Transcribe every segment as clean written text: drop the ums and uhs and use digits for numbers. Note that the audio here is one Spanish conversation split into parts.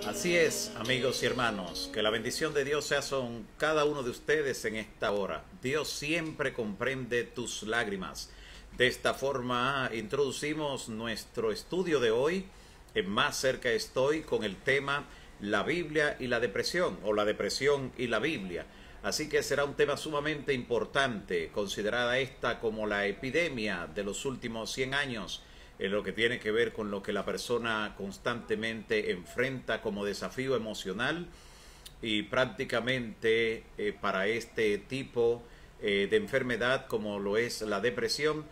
Así es, amigos y hermanos, que la bendición de Dios sea con cada uno de ustedes en esta hora. Dios siempre comprende tus lágrimas. De esta forma introducimos nuestro estudio de hoy. En Más cerca estoy con el tema la Biblia y la depresión, o la depresión y la Biblia. Así que será un tema sumamente importante, considerada esta como la epidemia de los últimos 100 años, en lo que tiene que ver con lo que la persona constantemente enfrenta como desafío emocional, y prácticamente para este tipo de enfermedad como lo es la depresión,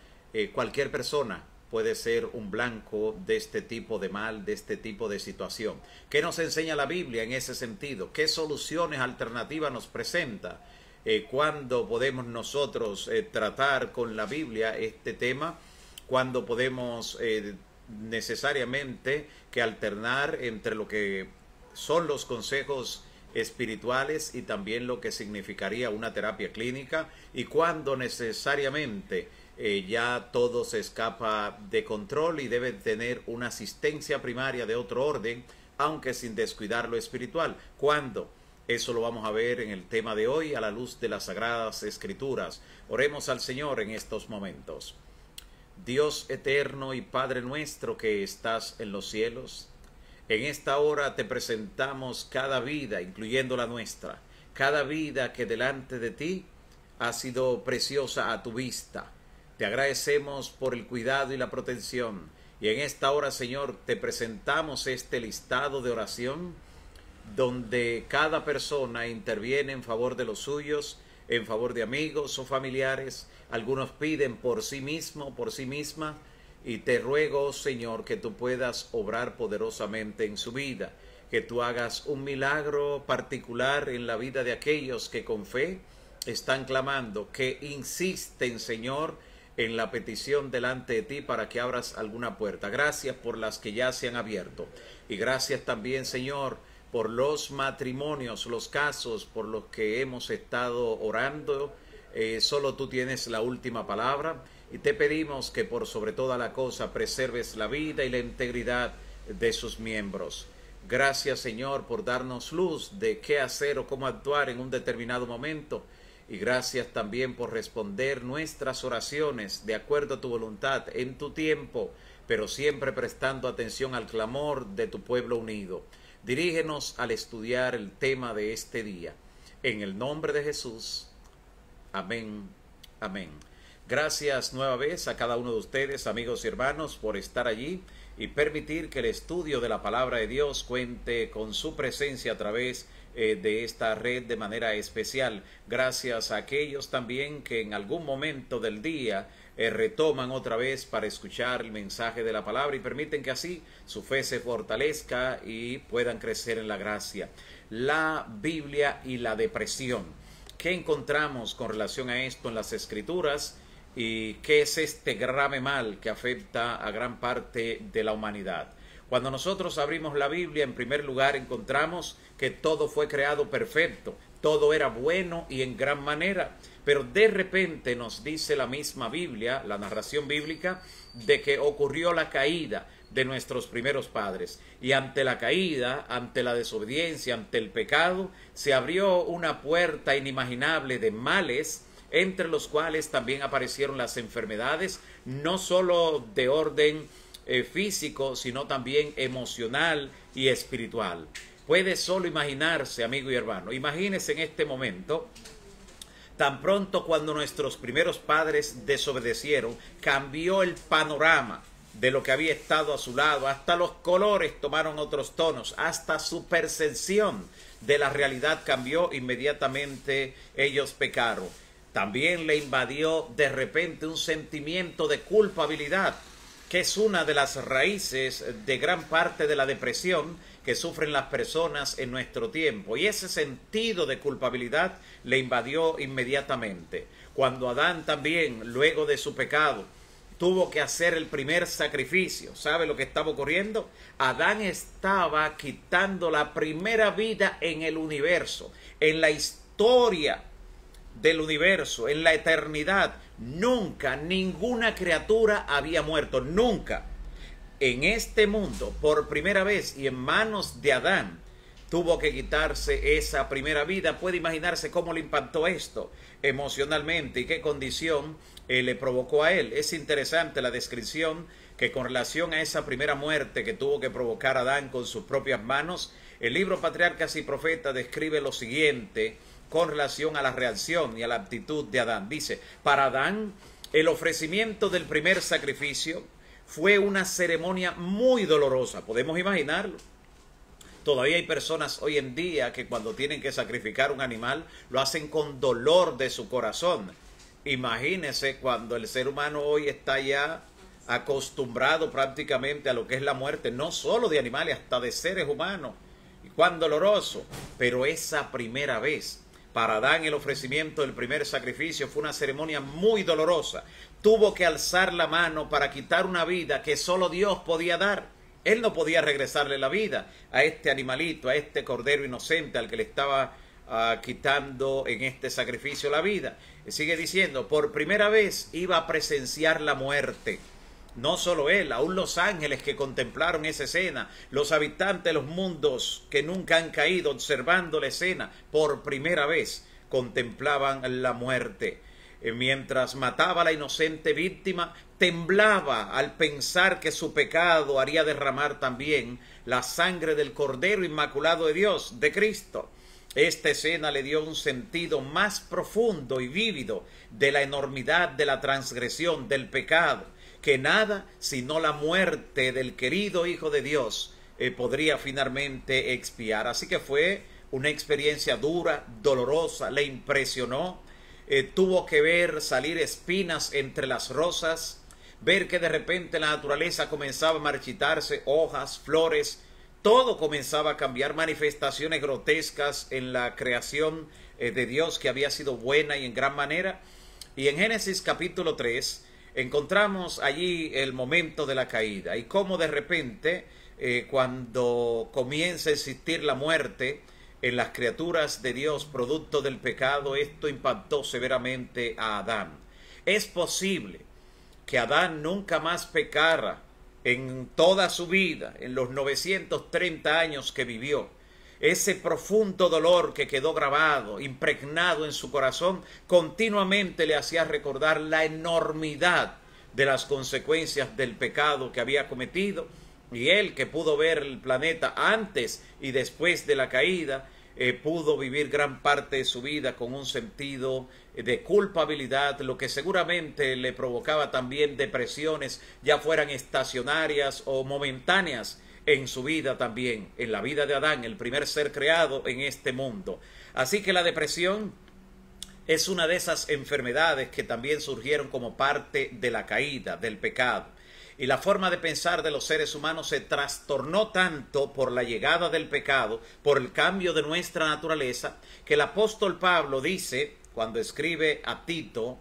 cualquier persona puede ser un blanco de este tipo de mal, de este tipo de situación. ¿Qué nos enseña la Biblia en ese sentido? ¿Qué soluciones alternativas nos presenta? ¿Cuándo podemos nosotros tratar con la Biblia este tema? ¿Cuándo podemos necesariamente que alternar entre lo que son los consejos espirituales y también lo que significaría una terapia clínica? ¿Y cuándo necesariamente ya todo se escapa de control y debe tener una asistencia primaria de otro orden, aunque sin descuidar lo espiritual? ¿Cuándo? Eso lo vamos a ver en el tema de hoy a la luz de las Sagradas Escrituras. Oremos al Señor en estos momentos. Dios eterno y Padre nuestro que estás en los cielos, en esta hora te presentamos cada vida, incluyendo la nuestra, cada vida que delante de ti ha sido preciosa a tu vista. Te agradecemos por el cuidado y la protección, y en esta hora, Señor, te presentamos este listado de oración, donde cada persona interviene en favor de los suyos, en favor de amigos o familiares. Algunos piden por sí mismo, por sí misma, y te ruego, Señor, que tú puedas obrar poderosamente en su vida, que tú hagas un milagro particular en la vida de aquellos que con fe están clamando, que insisten, Señor, en la petición delante de ti para que abras alguna puerta. Gracias por las que ya se han abierto, y gracias también, Señor, por los matrimonios, los casos por los que hemos estado orando. Solo tú tienes la última palabra, y te pedimos que por sobre toda la cosa preserves la vida y la integridad de sus miembros. Gracias, Señor, por darnos luz de qué hacer o cómo actuar en un determinado momento, y gracias también por responder nuestras oraciones de acuerdo a tu voluntad en tu tiempo, pero siempre prestando atención al clamor de tu pueblo unido. Dirígenos al estudiar el tema de este día. En el nombre de Jesús. Amén. Amén. Gracias nueva vez a cada uno de ustedes, amigos y hermanos, por estar allí y permitir que el estudio de la palabra de Dios cuente con su presencia a través de esta red de manera especial. Gracias a aquellos también que en algún momento del día retoman otra vez para escuchar el mensaje de la palabra y permiten que así su fe se fortalezca y puedan crecer en la gracia. La Biblia y la depresión. ¿Qué encontramos con relación a esto en las Escrituras? ¿Y qué es este grave mal que afecta a gran parte de la humanidad? Cuando nosotros abrimos la Biblia, en primer lugar encontramos que todo fue creado perfecto, todo era bueno y en gran manera, pero de repente nos dice la misma Biblia, la narración bíblica, de que ocurrió la caída de nuestros primeros padres, y ante la caída, ante la desobediencia, ante el pecado, se abrió una puerta inimaginable de males, entre los cuales también aparecieron las enfermedades, no solo de orden físico, sino también emocional y espiritual. Puede solo imaginarse, amigo y hermano, imagínese en este momento, tan pronto cuando nuestros primeros padres desobedecieron, cambió el panorama de lo que había estado a su lado, hasta los colores tomaron otros tonos, hasta su percepción de la realidad cambió. Inmediatamente ellos pecaron. También le invadió de repente un sentimiento de culpabilidad, que es una de las raíces de gran parte de la depresión que sufren las personas en nuestro tiempo. Y ese sentido de culpabilidad le invadió inmediatamente. Cuando Adán también, luego de su pecado, tuvo que hacer el primer sacrificio, ¿sabe lo que estaba ocurriendo? Adán estaba quitando la primera vida en el universo, en la historia del universo, en la eternidad. Nunca ninguna criatura había muerto, nunca. En este mundo, por primera vez y en manos de Adán, tuvo que quitarse esa primera vida. Puede imaginarse cómo le impactó esto emocionalmente y qué condición le provocó a él. Es interesante la descripción que con relación a esa primera muerte que tuvo que provocar Adán con sus propias manos, el libro Patriarcas y Profetas describe lo siguiente con relación a la reacción y a la actitud de Adán. Dice, para Adán, el ofrecimiento del primer sacrificio fue una ceremonia muy dolorosa. Podemos imaginarlo. Todavía hay personas hoy en día que cuando tienen que sacrificar un animal lo hacen con dolor de su corazón. Imagínese cuando el ser humano hoy está ya acostumbrado prácticamente a lo que es la muerte, no solo de animales, hasta de seres humanos. Y cuán doloroso. Pero esa primera vez, para Adán el ofrecimiento del primer sacrificio fue una ceremonia muy dolorosa. Tuvo que alzar la mano para quitar una vida que solo Dios podía dar. Él no podía regresarle la vida a este animalito, a este cordero inocente al que le estaba quitando en este sacrificio la vida. Sigue diciendo, por primera vez iba a presenciar la muerte. No solo él, aún los ángeles que contemplaron esa escena, los habitantes de los mundos que nunca han caído observando la escena, por primera vez contemplaban la muerte. Mientras mataba a la inocente víctima, temblaba al pensar que su pecado haría derramar también la sangre del Cordero Inmaculado de Dios, de Cristo. Esta escena le dio un sentido más profundo y vívido de la enormidad de la transgresión, del pecado, que nada sino la muerte del querido Hijo de Dios podría finalmente expiar. Así que fue una experiencia dura, dolorosa, le impresionó. Tuvo que ver salir espinas entre las rosas, ver que de repente la naturaleza comenzaba a marchitarse, hojas, flores, todo comenzaba a cambiar, manifestaciones grotescas en la creación de Dios que había sido buena y en gran manera. Y en Génesis capítulo 3 encontramos allí el momento de la caída y cómo de repente cuando comienza a existir la muerte en las criaturas de Dios producto del pecado, esto impactó severamente a Adán. Es posible que Adán nunca más pecara en toda su vida, en los 930 años que vivió. Ese profundo dolor que quedó grabado, impregnado en su corazón, continuamente le hacía recordar la enormidad de las consecuencias del pecado que había cometido. Y él, que pudo ver el planeta antes y después de la caída, pudo vivir gran parte de su vida con un sentido de culpabilidad, lo que seguramente le provocaba también depresiones, ya fueran estacionarias o momentáneas en su vida también, en la vida de Adán, el primer ser creado en este mundo. Así que la depresión es una de esas enfermedades que también surgieron como parte de la caída, del pecado. Y la forma de pensar de los seres humanos se trastornó tanto por la llegada del pecado, por el cambio de nuestra naturaleza, que el apóstol Pablo dice, cuando escribe a Tito,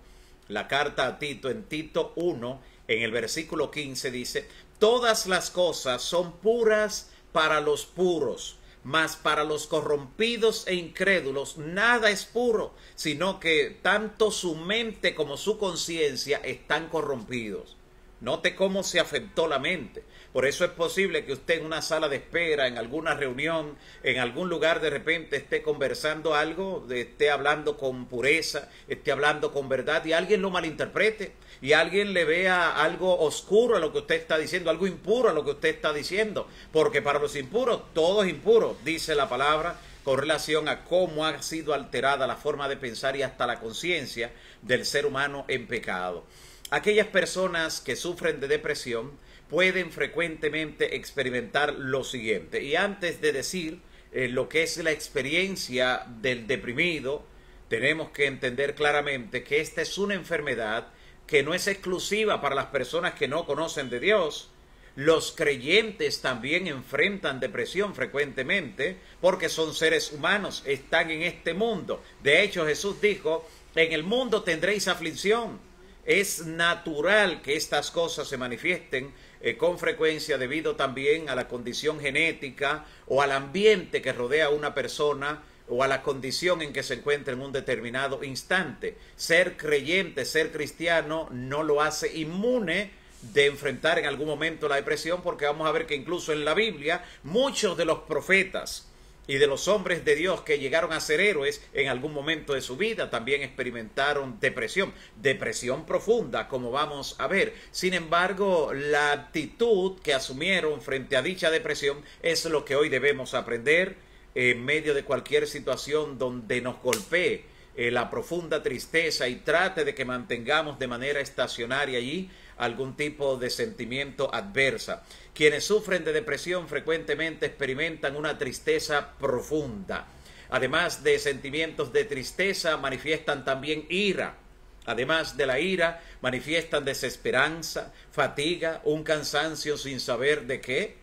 la carta a Tito, en Tito 1, en el versículo 15, dice, todas las cosas son puras para los puros, mas para los corrompidos e incrédulos nada es puro, sino que tanto su mente como su conciencia están corrompidos. Note cómo se afectó la mente. Por eso es posible que usted en una sala de espera, en alguna reunión, en algún lugar de repente esté conversando algo, esté hablando con pureza, esté hablando con verdad y alguien lo malinterprete y alguien le vea algo oscuro a lo que usted está diciendo, algo impuro a lo que usted está diciendo. Porque para los impuros todo es impuro, dice la palabra, con relación a cómo ha sido alterada la forma de pensar y hasta la conciencia del ser humano en pecado. Aquellas personas que sufren de depresión pueden frecuentemente experimentar lo siguiente. Y antes de decir lo que es la experiencia del deprimido, tenemos que entender claramente que esta es una enfermedad que no es exclusiva para las personas que no conocen de Dios. Los creyentes también enfrentan depresión frecuentemente porque son seres humanos, están en este mundo. De hecho, Jesús dijo, en el mundo tendréis aflicción. Es natural que estas cosas se manifiesten con frecuencia debido también a la condición genética o al ambiente que rodea a una persona o a la condición en que se encuentra en un determinado instante. Ser creyente, ser cristiano no lo hace inmune de enfrentar en algún momento la depresión, porque vamos a ver que incluso en la Biblia muchos de los profetas y de los hombres de Dios que llegaron a ser héroes en algún momento de su vida también experimentaron depresión profunda, como vamos a ver. Sin embargo, la actitud que asumieron frente a dicha depresión es lo que hoy debemos aprender en medio de cualquier situación donde nos golpee la profunda tristeza y trate de que mantengamos de manera estacionaria allí algún tipo de sentimiento adversa. Quienes sufren de depresión frecuentemente experimentan una tristeza profunda. Además de sentimientos de tristeza, manifiestan también ira. Además de la ira, manifiestan desesperanza, fatiga, un cansancio sin saber de qué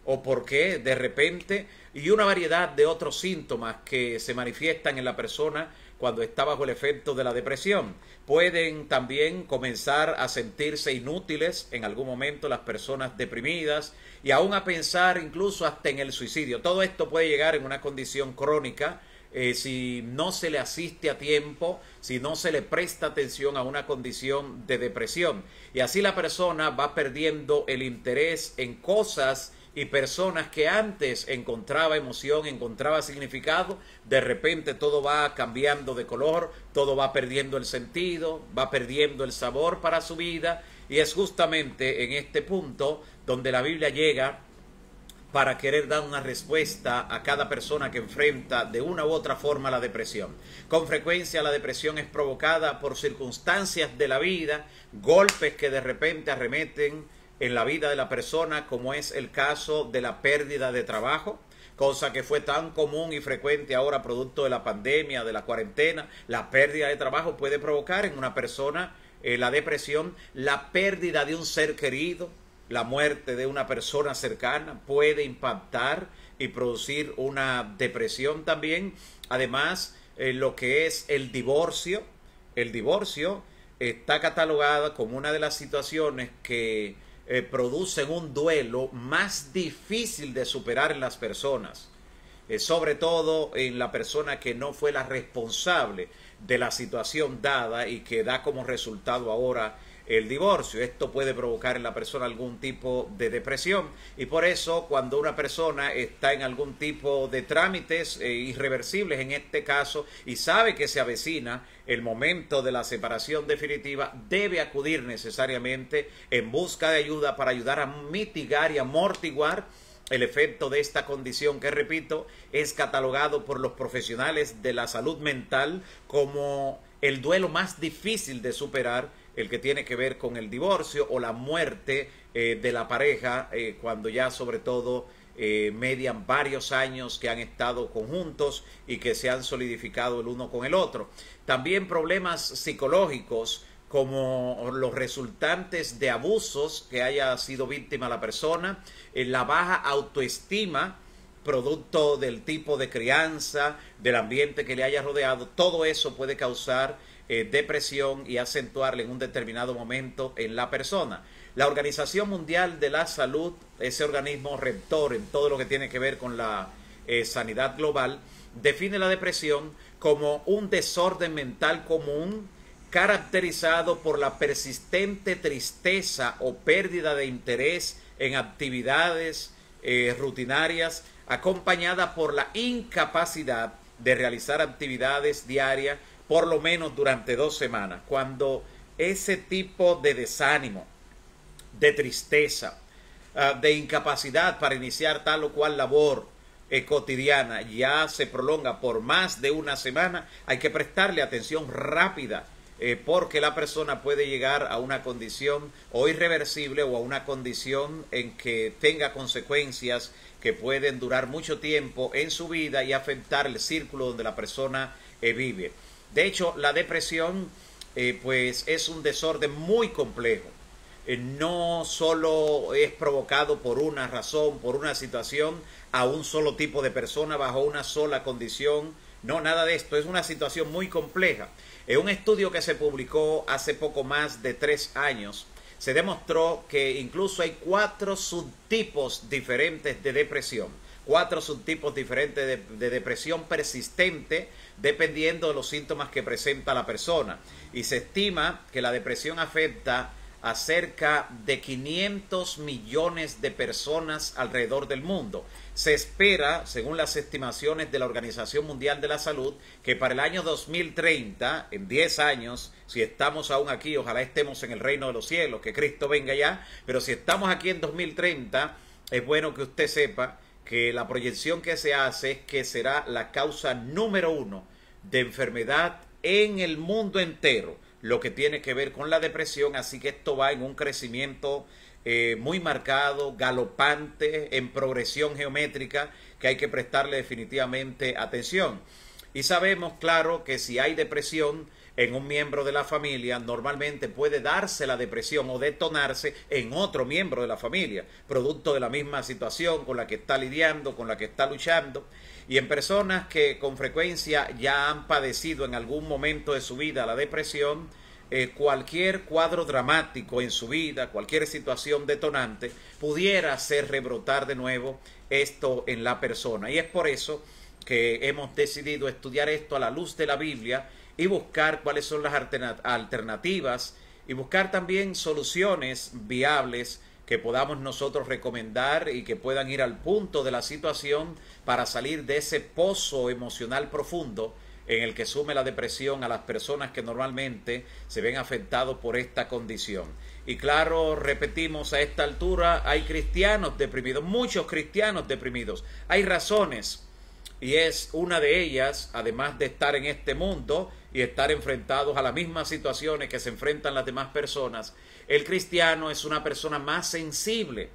o por qué de repente, y una variedad de otros síntomas que se manifiestan en la persona cuando está bajo el efecto de la depresión. Pueden también comenzar a sentirse inútiles en algún momento las personas deprimidas y aún a pensar incluso hasta en el suicidio. Todo esto puede llegar en una condición crónica si no se le asiste a tiempo, si no se le presta atención a una condición de depresión. Y así la persona va perdiendo el interés en cosas y personas que antes encontraba emoción, encontraba significado. De repente todo va cambiando de color, todo va perdiendo el sentido, va perdiendo el sabor para su vida, y es justamente en este punto donde la Biblia llega para querer dar una respuesta a cada persona que enfrenta de una u otra forma la depresión. Con frecuencia la depresión es provocada por circunstancias de la vida, golpes que de repente arremeten en la vida de la persona, como es el caso de la pérdida de trabajo, cosa que fue tan común y frecuente ahora producto de la pandemia, de la cuarentena. La pérdida de trabajo puede provocar en una persona la depresión, la pérdida de un ser querido, la muerte de una persona cercana puede impactar y producir una depresión también. Además, lo que es el divorcio está catalogada como una de las situaciones que producen un duelo más difícil de superar en las personas, sobre todo en la persona que no fue la responsable de la situación dada y que da como resultado ahora el divorcio. Esto puede provocar en la persona algún tipo de depresión, y por eso cuando una persona está en algún tipo de trámites irreversibles en este caso y sabe que se avecina el momento de la separación definitiva, debe acudir necesariamente en busca de ayuda para ayudar a mitigar y amortiguar el efecto de esta condición que, repito, es catalogado por los profesionales de la salud mental como el duelo más difícil de superar, el que tiene que ver con el divorcio o la muerte de la pareja, cuando ya sobre todo median varios años que han estado conjuntos y que se han solidificado el uno con el otro. También problemas psicológicos como los resultantes de abusos que haya sido víctima la persona, la baja autoestima producto del tipo de crianza, del ambiente que le haya rodeado. Todo eso puede causar depresión y acentuarle en un determinado momento en la persona. La Organización Mundial de la Salud, ese organismo rector en todo lo que tiene que ver con la sanidad global, define la depresión como un desorden mental común caracterizado por la persistente tristeza o pérdida de interés en actividades rutinarias, acompañada por la incapacidad de realizar actividades diarias por lo menos durante 2 semanas. Cuando ese tipo de desánimo, de tristeza, de incapacidad para iniciar tal o cual labor cotidiana ya se prolonga por más de 1 semana, hay que prestarle atención rápida, porque la persona puede llegar a una condición o irreversible o a una condición en que tenga consecuencias que pueden durar mucho tiempo en su vida y afectar el círculo donde la persona vive. De hecho, la depresión pues es un desorden muy complejo. No solo es provocado por una razón, por una situación, a un solo tipo de persona bajo una sola condición. No, nada de esto. Es una situación muy compleja. En un estudio que se publicó hace poco más de 3 años, se demostró que incluso hay 4 subtipos diferentes de depresión. 4 subtipos diferentes de depresión persistente, dependiendo de los síntomas que presenta la persona. Y se estima que la depresión afecta a cerca de 500 millones de personas alrededor del mundo. Se espera, según las estimaciones de la Organización Mundial de la Salud, que para el año 2030, en 10 años, si estamos aún aquí, ojalá estemos en el reino de los cielos, que Cristo venga ya, pero si estamos aquí en 2030, es bueno que usted sepa que la proyección que se hace es que será la causa número 1 de enfermedad en el mundo entero, lo que tiene que ver con la depresión, así que esto va en un crecimiento muy marcado, galopante, en progresión geométrica, que hay que prestarle definitivamente atención. Y sabemos, claro, que si hay depresión en un miembro de la familia, normalmente puede darse la depresión o detonarse en otro miembro de la familia, producto de la misma situación con la que está lidiando, con la que está luchando. Y en personas que con frecuencia ya han padecido en algún momento de su vida la depresión, cualquier cuadro dramático en su vida, cualquier situación detonante, pudiera hacer rebrotar de nuevo esto en la persona. Y es por eso que hemos decidido estudiar esto a la luz de la Biblia y buscar cuáles son las alternativas y buscar también soluciones viables que podamos nosotros recomendar y que puedan ir al punto de la situación para salir de ese pozo emocional profundo en el que sume la depresión a las personas que normalmente se ven afectados por esta condición. Y claro, repetimos, a esta altura hay cristianos deprimidos, muchos cristianos deprimidos. Hay razones, y es una de ellas, además de estar en este mundo y estar enfrentados a las mismas situaciones que se enfrentan las demás personas, el cristiano es una persona más sensible.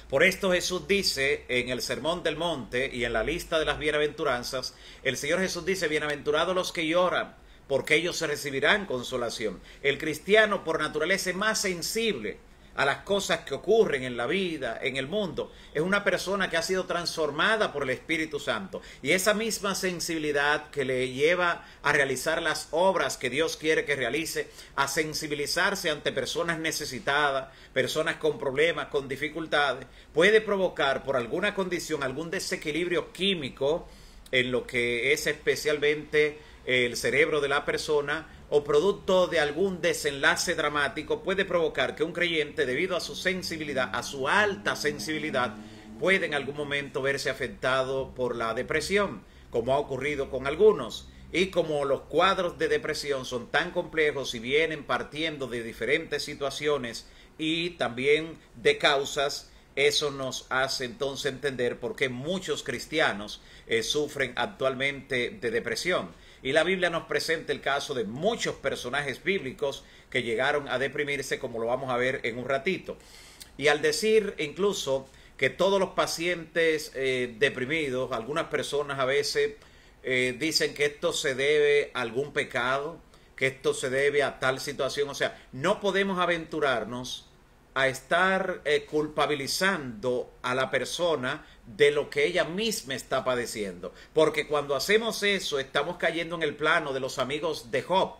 Por esto Jesús dice en el Sermón del Monte y en la lista de las bienaventuranzas, el Señor Jesús dice: bienaventurados los que lloran, porque ellos se recibirán consolación. El cristiano por naturaleza es más sensible a las cosas que ocurren en la vida, en el mundo. Es una persona que ha sido transformada por el Espíritu Santo. Y esa misma sensibilidad que le lleva a realizar las obras que Dios quiere que realice, a sensibilizarse ante personas necesitadas, personas con problemas, con dificultades, puede provocar por alguna condición, algún desequilibrio químico en lo que es especialmente el cerebro de la persona, o producto de algún desenlace dramático, puede provocar que un creyente, debido a su sensibilidad, a su alta sensibilidad, puede en algún momento verse afectado por la depresión, como ha ocurrido con algunos. Y como los cuadros de depresión son tan complejos y vienen partiendo de diferentes situaciones y también de causas, eso nos hace entonces entender por qué muchos cristianos sufren actualmente de depresión. Y la Biblia nos presenta el caso de muchos personajes bíblicos que llegaron a deprimirse, como lo vamos a ver en un ratito. Y al decir incluso que todos los pacientes deprimidos, algunas personas a veces dicen que esto se debe a algún pecado, que esto se debe a tal situación. O sea, no podemos aventurarnos a estar culpabilizando a la persona de lo que ella misma está padeciendo, porque cuando hacemos eso estamos cayendo en el plano de los amigos de Job,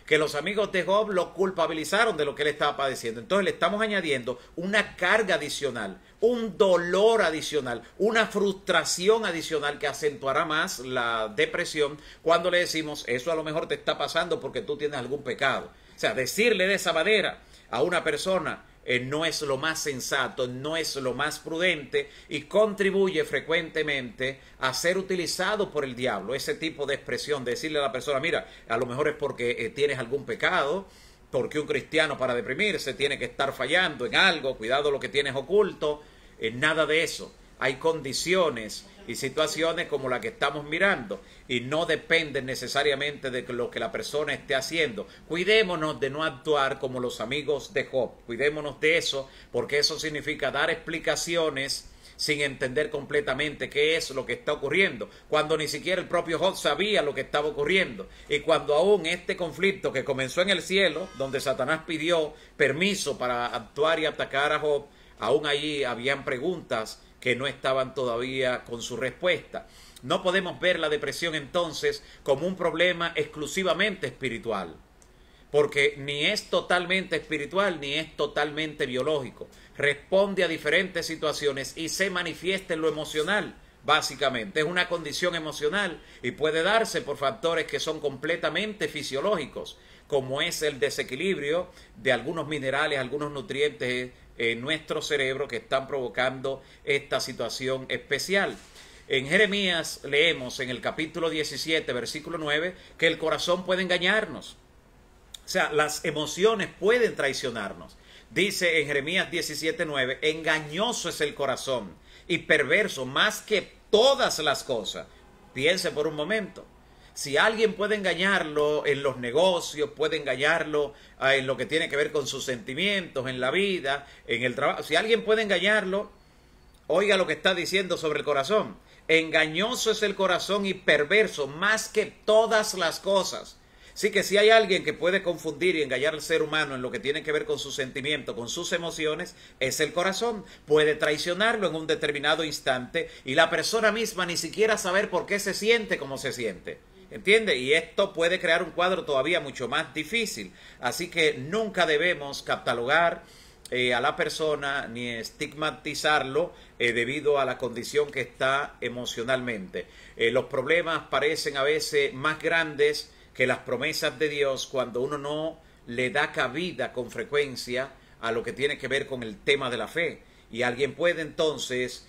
que los amigos de Job lo culpabilizaron de lo que él estaba padeciendo. Entonces le estamos añadiendo una carga adicional, un dolor adicional, una frustración adicional que acentuará más la depresión cuando le decimos: eso a lo mejor te está pasando porque tú tienes algún pecado. O sea, decirle de esa manera a una persona no es lo más sensato, no es lo más prudente, y contribuye frecuentemente a ser utilizado por el diablo. Ese tipo de expresión, decirle a la persona: mira, a lo mejor es porque tienes algún pecado, porque un cristiano para deprimirse tiene que estar fallando en algo, cuidado lo que tienes oculto. Nada de eso. Hay condiciones y situaciones como la que estamos mirando y no dependen necesariamente de lo que la persona esté haciendo. Cuidémonos de no actuar como los amigos de Job. Cuidémonos de eso, porque eso significa dar explicaciones sin entender completamente qué es lo que está ocurriendo, cuando ni siquiera el propio Job sabía lo que estaba ocurriendo. Y cuando aún este conflicto que comenzó en el cielo, donde Satanás pidió permiso para actuar y atacar a Job, aún allí habían preguntas que no estaban todavía con su respuesta. No podemos ver la depresión entonces como un problema exclusivamente espiritual, porque ni es totalmente espiritual ni es totalmente biológico. Responde a diferentes situaciones y se manifiesta en lo emocional. Básicamente es una condición emocional y puede darse por factores que son completamente fisiológicos, como es el desequilibrio de algunos minerales, algunos nutrientes en nuestro cerebro que están provocando esta situación especial. En Jeremías leemos en el capítulo 17, versículo 9, que el corazón puede engañarnos. O sea, las emociones pueden traicionarnos. Dice en Jeremías 17:9, engañoso es el corazón y perverso más que todas las cosas. Piense por un momento. Si alguien puede engañarlo en los negocios, puede engañarlo en lo que tiene que ver con sus sentimientos, en la vida, en el trabajo. Si alguien puede engañarlo, oiga lo que está diciendo sobre el corazón. Engañoso es el corazón y perverso más que todas las cosas. Así que si hay alguien que puede confundir y engañar al ser humano en lo que tiene que ver con sus sentimientos, con sus emociones, es el corazón. Puede traicionarlo en un determinado instante y la persona misma ni siquiera saber por qué se siente como se siente. ¿Entiende? Y esto puede crear un cuadro todavía mucho más difícil. Así que nunca debemos catalogar a la persona ni estigmatizarlo debido a la condición que está emocionalmente. Los problemas parecen a veces más grandes que las promesas de Dios cuando uno no le da cabida con frecuencia a lo que tiene que ver con el tema de la fe. Y alguien puede entonces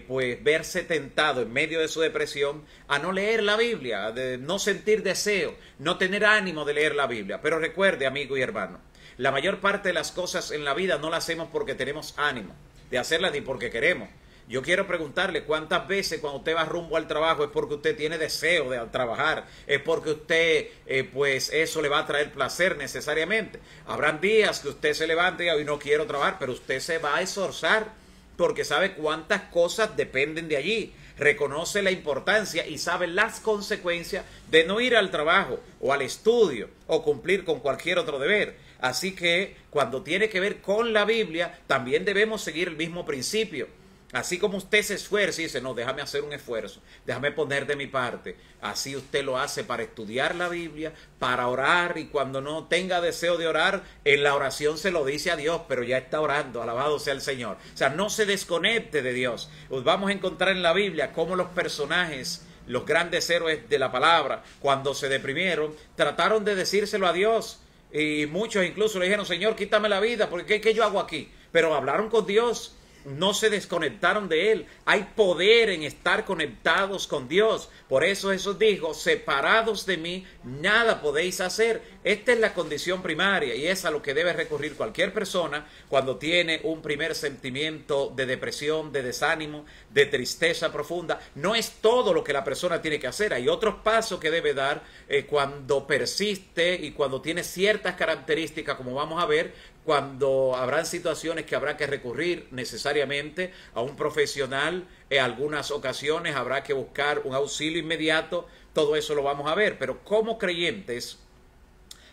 pues verse tentado en medio de su depresión a no leer la Biblia, de no sentir deseo, no tener ánimo de leer la Biblia. Pero recuerde, amigo y hermano, la mayor parte de las cosas en la vida no las hacemos porque tenemos ánimo de hacerlas ni porque queremos. Yo quiero preguntarle cuántas veces cuando usted va rumbo al trabajo es porque usted tiene deseo de trabajar, es porque usted, pues eso le va a traer placer necesariamente. Habrán días que usted se levante y hoy no quiero trabajar, pero usted se va a esforzar porque sabe cuántas cosas dependen de allí. Reconoce la importancia y sabe las consecuencias de no ir al trabajo o al estudio o cumplir con cualquier otro deber. Así que cuando tiene que ver con la Biblia, también debemos seguir el mismo principio. Así como usted se esfuerza y dice, no, déjame hacer un esfuerzo, déjame poner de mi parte. Así usted lo hace para estudiar la Biblia, para orar, y cuando no tenga deseo de orar, en la oración se lo dice a Dios, pero ya está orando, alabado sea el Señor. O sea, no se desconecte de Dios. Pues vamos a encontrar en la Biblia cómo los personajes, los grandes héroes de la palabra, cuando se deprimieron, trataron de decírselo a Dios. Y muchos incluso le dijeron, Señor, quítame la vida, porque ¿qué yo hago aquí? Pero hablaron con Dios. No se desconectaron de Él. Hay poder en estar conectados con Dios. Por eso Jesús dijo, separados de mí, nada podéis hacer. Esta es la condición primaria y es a lo que debe recurrir cualquier persona cuando tiene un primer sentimiento de depresión, de desánimo, de tristeza profunda. No es todo lo que la persona tiene que hacer. Hay otros pasos que debe dar cuando persiste y cuando tiene ciertas características, como vamos a ver, cuando habrán situaciones que habrá que recurrir necesariamente a un profesional, en algunas ocasiones habrá que buscar un auxilio inmediato, todo eso lo vamos a ver. Pero como creyentes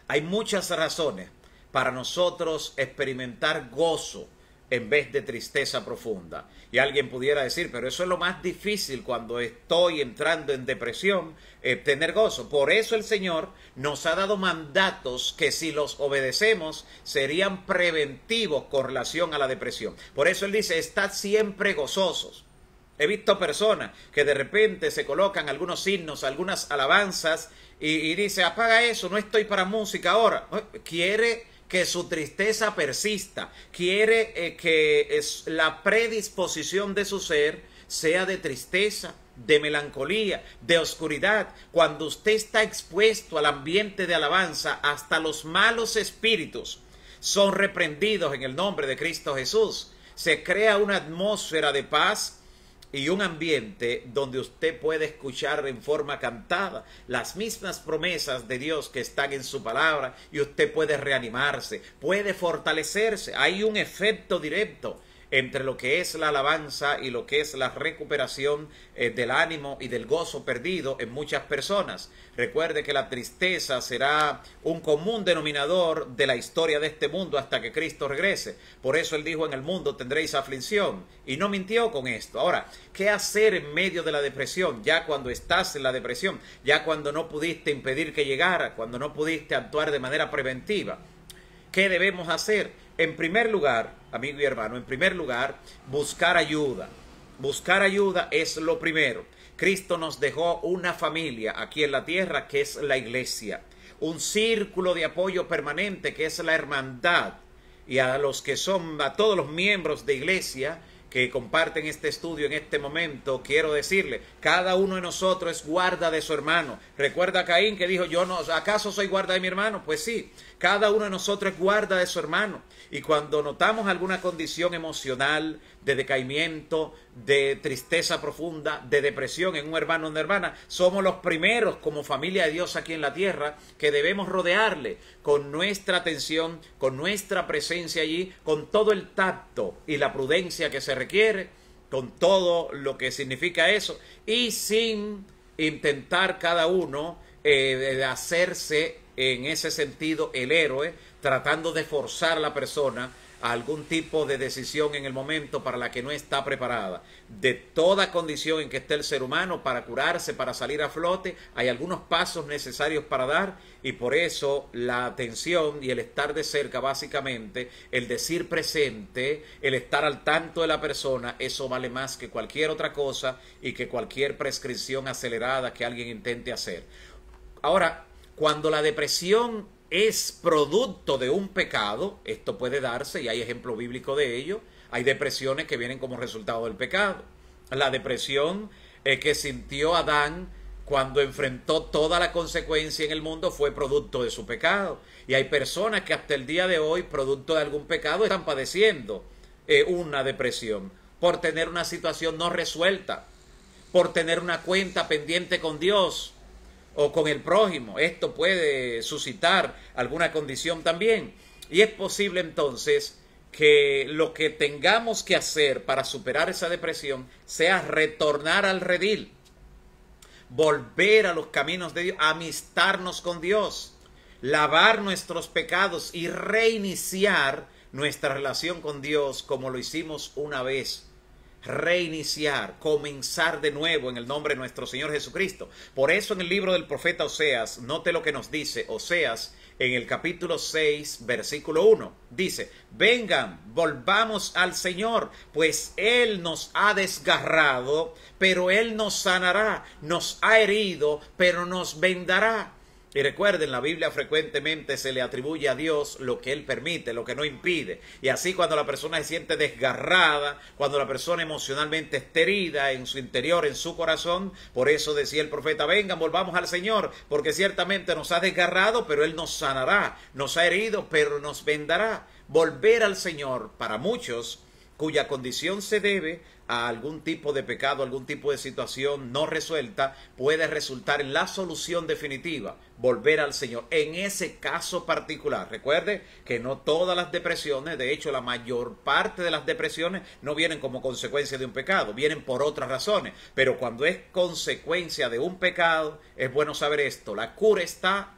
hay muchas razones para nosotros experimentar gozo en vez de tristeza profunda. Y alguien pudiera decir, pero eso es lo más difícil cuando estoy entrando en depresión, tener gozo. Por eso el Señor nos ha dado mandatos que si los obedecemos serían preventivos con relación a la depresión. Por eso Él dice, estad siempre gozosos. He visto personas que de repente se colocan algunos himnos, algunas alabanzas y dice, apaga eso, no estoy para música ahora. Quiere que su tristeza persista, quiere que la predisposición de su ser sea de tristeza, de melancolía, de oscuridad. Cuando usted está expuesto al ambiente de alabanza, hasta los malos espíritus son reprendidos en el nombre de Cristo Jesús. Se crea una atmósfera de paz y un ambiente donde usted puede escuchar en forma cantada las mismas promesas de Dios que están en su palabra, y usted puede reanimarse, puede fortalecerse. Hay un efecto directo entre lo que es la alabanza y lo que es la recuperación del ánimo y del gozo perdido en muchas personas. Recuerde que la tristeza será un común denominador de la historia de este mundo hasta que Cristo regrese. Por eso Él dijo, en el mundo tendréis aflicción, y no mintió con esto. Ahora, ¿qué hacer en medio de la depresión? Ya cuando estás en la depresión, ya cuando no pudiste impedir que llegara, cuando no pudiste actuar de manera preventiva. ¿Qué debemos hacer? En primer lugar, amigo y hermano, en primer lugar, buscar ayuda. Buscar ayuda es lo primero. Cristo nos dejó una familia aquí en la tierra que es la iglesia. un círculo de apoyo permanente que es la hermandad. Y a todos los miembros de iglesia que comparten este estudio en este momento, quiero decirle, cada uno de nosotros es guarda de su hermano. Recuerda a Caín que dijo, ¿acaso soy guarda de mi hermano? Pues sí, cada uno de nosotros es guarda de su hermano. Y cuando notamos alguna condición emocional, de decaimiento, de tristeza profunda, de depresión en un hermano o una hermana, somos los primeros como familia de Dios aquí en la tierra que debemos rodearle con nuestra atención, con nuestra presencia allí, con todo el tacto y la prudencia que se requiere, con todo lo que significa eso, y sin intentar cada uno de hacerse en ese sentido el héroe, tratando de forzar a la persona a algún tipo de decisión en el momento para la que no está preparada. De toda condición en que esté el ser humano, para curarse, para salir a flote, hay algunos pasos necesarios para dar, y por eso la atención y el estar de cerca, básicamente, el decir presente, el estar al tanto de la persona, eso vale más que cualquier otra cosa y que cualquier prescripción acelerada que alguien intente hacer. Ahora, cuando la depresión es producto de un pecado, esto puede darse y hay ejemplo bíblico de ello. Hay depresiones que vienen como resultado del pecado. La depresión que sintió Adán cuando enfrentó toda la consecuencia en el mundo fue producto de su pecado. Y hay personas que hasta el día de hoy, producto de algún pecado, están padeciendo una depresión por tener una situación no resuelta, por tener una cuenta pendiente con Dios o con el prójimo. Esto puede suscitar alguna condición también. Y es posible entonces que lo que tengamos que hacer para superar esa depresión sea retornar al redil, volver a los caminos de Dios, amistarnos con Dios, lavar nuestros pecados y reiniciar nuestra relación con Dios como lo hicimos una vez. Reiniciar, comenzar de nuevo en el nombre de nuestro Señor Jesucristo. Por eso en el libro del profeta Oseas, note lo que nos dice Oseas en el capítulo 6, versículo 1. Dice, vengan, volvamos al Señor, pues Él nos ha desgarrado, pero Él nos sanará, nos ha herido, pero nos vendará. Y recuerden, la Biblia frecuentemente se le atribuye a Dios lo que Él permite, lo que no impide. Y así cuando la persona se siente desgarrada, cuando la persona emocionalmente está herida en su interior, en su corazón, por eso decía el profeta, vengan, volvamos al Señor, porque ciertamente nos ha desgarrado, pero Él nos sanará, nos ha herido, pero nos vendará. Volver al Señor, para muchos, cuya condición se debe a algún tipo de pecado, algún tipo de situación no resuelta, puede resultar en la solución definitiva, volver al Señor. En ese caso particular, recuerde que no todas las depresiones, de hecho la mayor parte de las depresiones no vienen como consecuencia de un pecado, vienen por otras razones, pero cuando es consecuencia de un pecado, es bueno saber esto, la cura está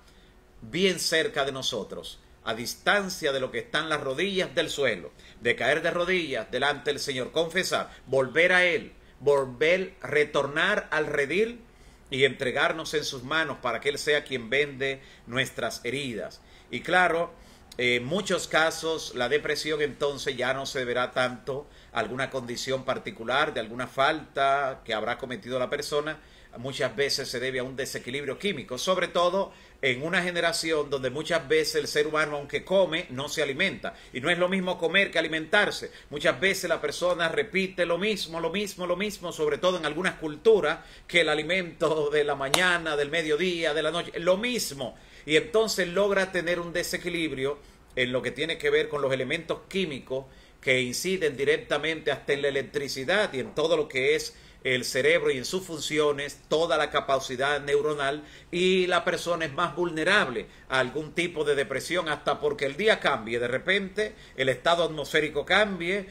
bien cerca de nosotros, a distancia de lo que están las rodillas del suelo, de caer de rodillas delante del Señor, confesar, volver a Él, retornar al redil y entregarnos en sus manos para que Él sea quien vende nuestras heridas. Y claro, en muchos casos la depresión entonces ya no se deberá tanto a alguna condición particular, de alguna falta que habrá cometido la persona. Muchas veces se debe a un desequilibrio químico, sobre todo en una generación donde muchas veces el ser humano, aunque come, no se alimenta. Y no es lo mismo comer que alimentarse. Muchas veces la persona repite lo mismo, sobre todo en algunas culturas, que el alimento de la mañana, del mediodía, de la noche, lo mismo. Y entonces logra tener un desequilibrio en lo que tiene que ver con los elementos químicos que inciden directamente hasta en la electricidad y en todo lo que es el cerebro y en sus funciones, toda la capacidad neuronal, y la persona es más vulnerable a algún tipo de depresión, hasta porque el día cambie, de repente el estado atmosférico cambie,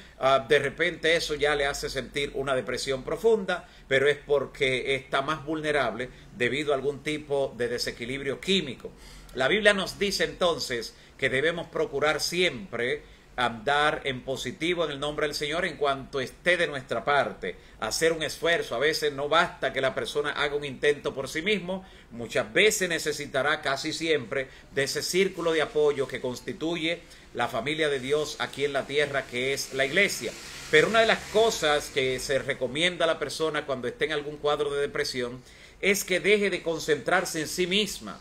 de repente eso ya le hace sentir una depresión profunda, pero es porque está más vulnerable debido a algún tipo de desequilibrio químico. La Biblia nos dice entonces que debemos procurar siempre andar en positivo en el nombre del Señor en cuanto esté de nuestra parte, hacer un esfuerzo. A veces no basta que la persona haga un intento por sí mismo, muchas veces necesitará, casi siempre, de ese círculo de apoyo que constituye la familia de Dios aquí en la tierra, que es la iglesia. Pero una de las cosas que se recomienda a la persona cuando esté en algún cuadro de depresión es que deje de concentrarse en sí misma,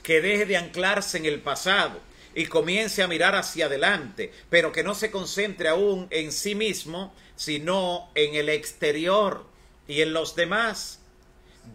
que deje de anclarse en el pasado y comience a mirar hacia adelante, pero que no se concentre aún en sí mismo, sino en el exterior y en los demás.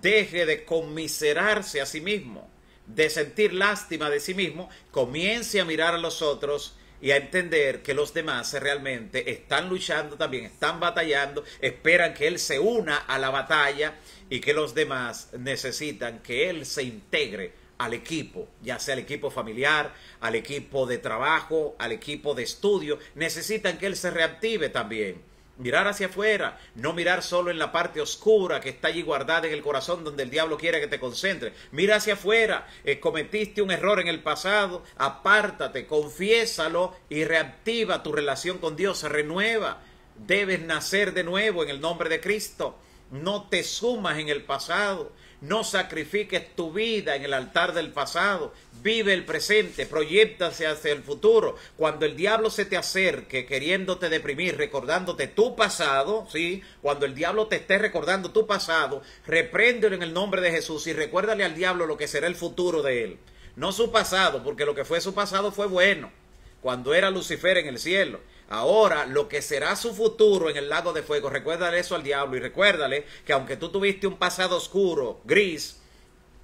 Deje de conmiserarse a sí mismo, de sentir lástima de sí mismo, comience a mirar a los otros y a entender que los demás realmente están luchando también, están batallando, esperan que él se una a la batalla y que los demás necesitan que él se integre al equipo, ya sea al equipo familiar, al equipo de trabajo, al equipo de estudio. Necesitan que él se reactive también. Mirar hacia afuera, no mirar solo en la parte oscura que está allí guardada en el corazón donde el diablo quiere que te concentres. Mira hacia afuera, cometiste un error en el pasado, apártate, confiésalo y reactiva tu relación con Dios, renueva. Debes nacer de nuevo en el nombre de Cristo. No te sumas en el pasado, no sacrifiques tu vida en el altar del pasado. Vive el presente, proyéctase hacia el futuro. Cuando el diablo se te acerque queriéndote deprimir, recordándote tu pasado, ¿sí? Cuando el diablo te esté recordando tu pasado, repréndelo en el nombre de Jesús y recuérdale al diablo lo que será el futuro de él. No su pasado, porque lo que fue su pasado fue bueno, cuando era Lucifer en el cielo. Ahora, lo que será su futuro en el lago de fuego, recuérdale eso al diablo y recuérdale que aunque tú tuviste un pasado oscuro, gris,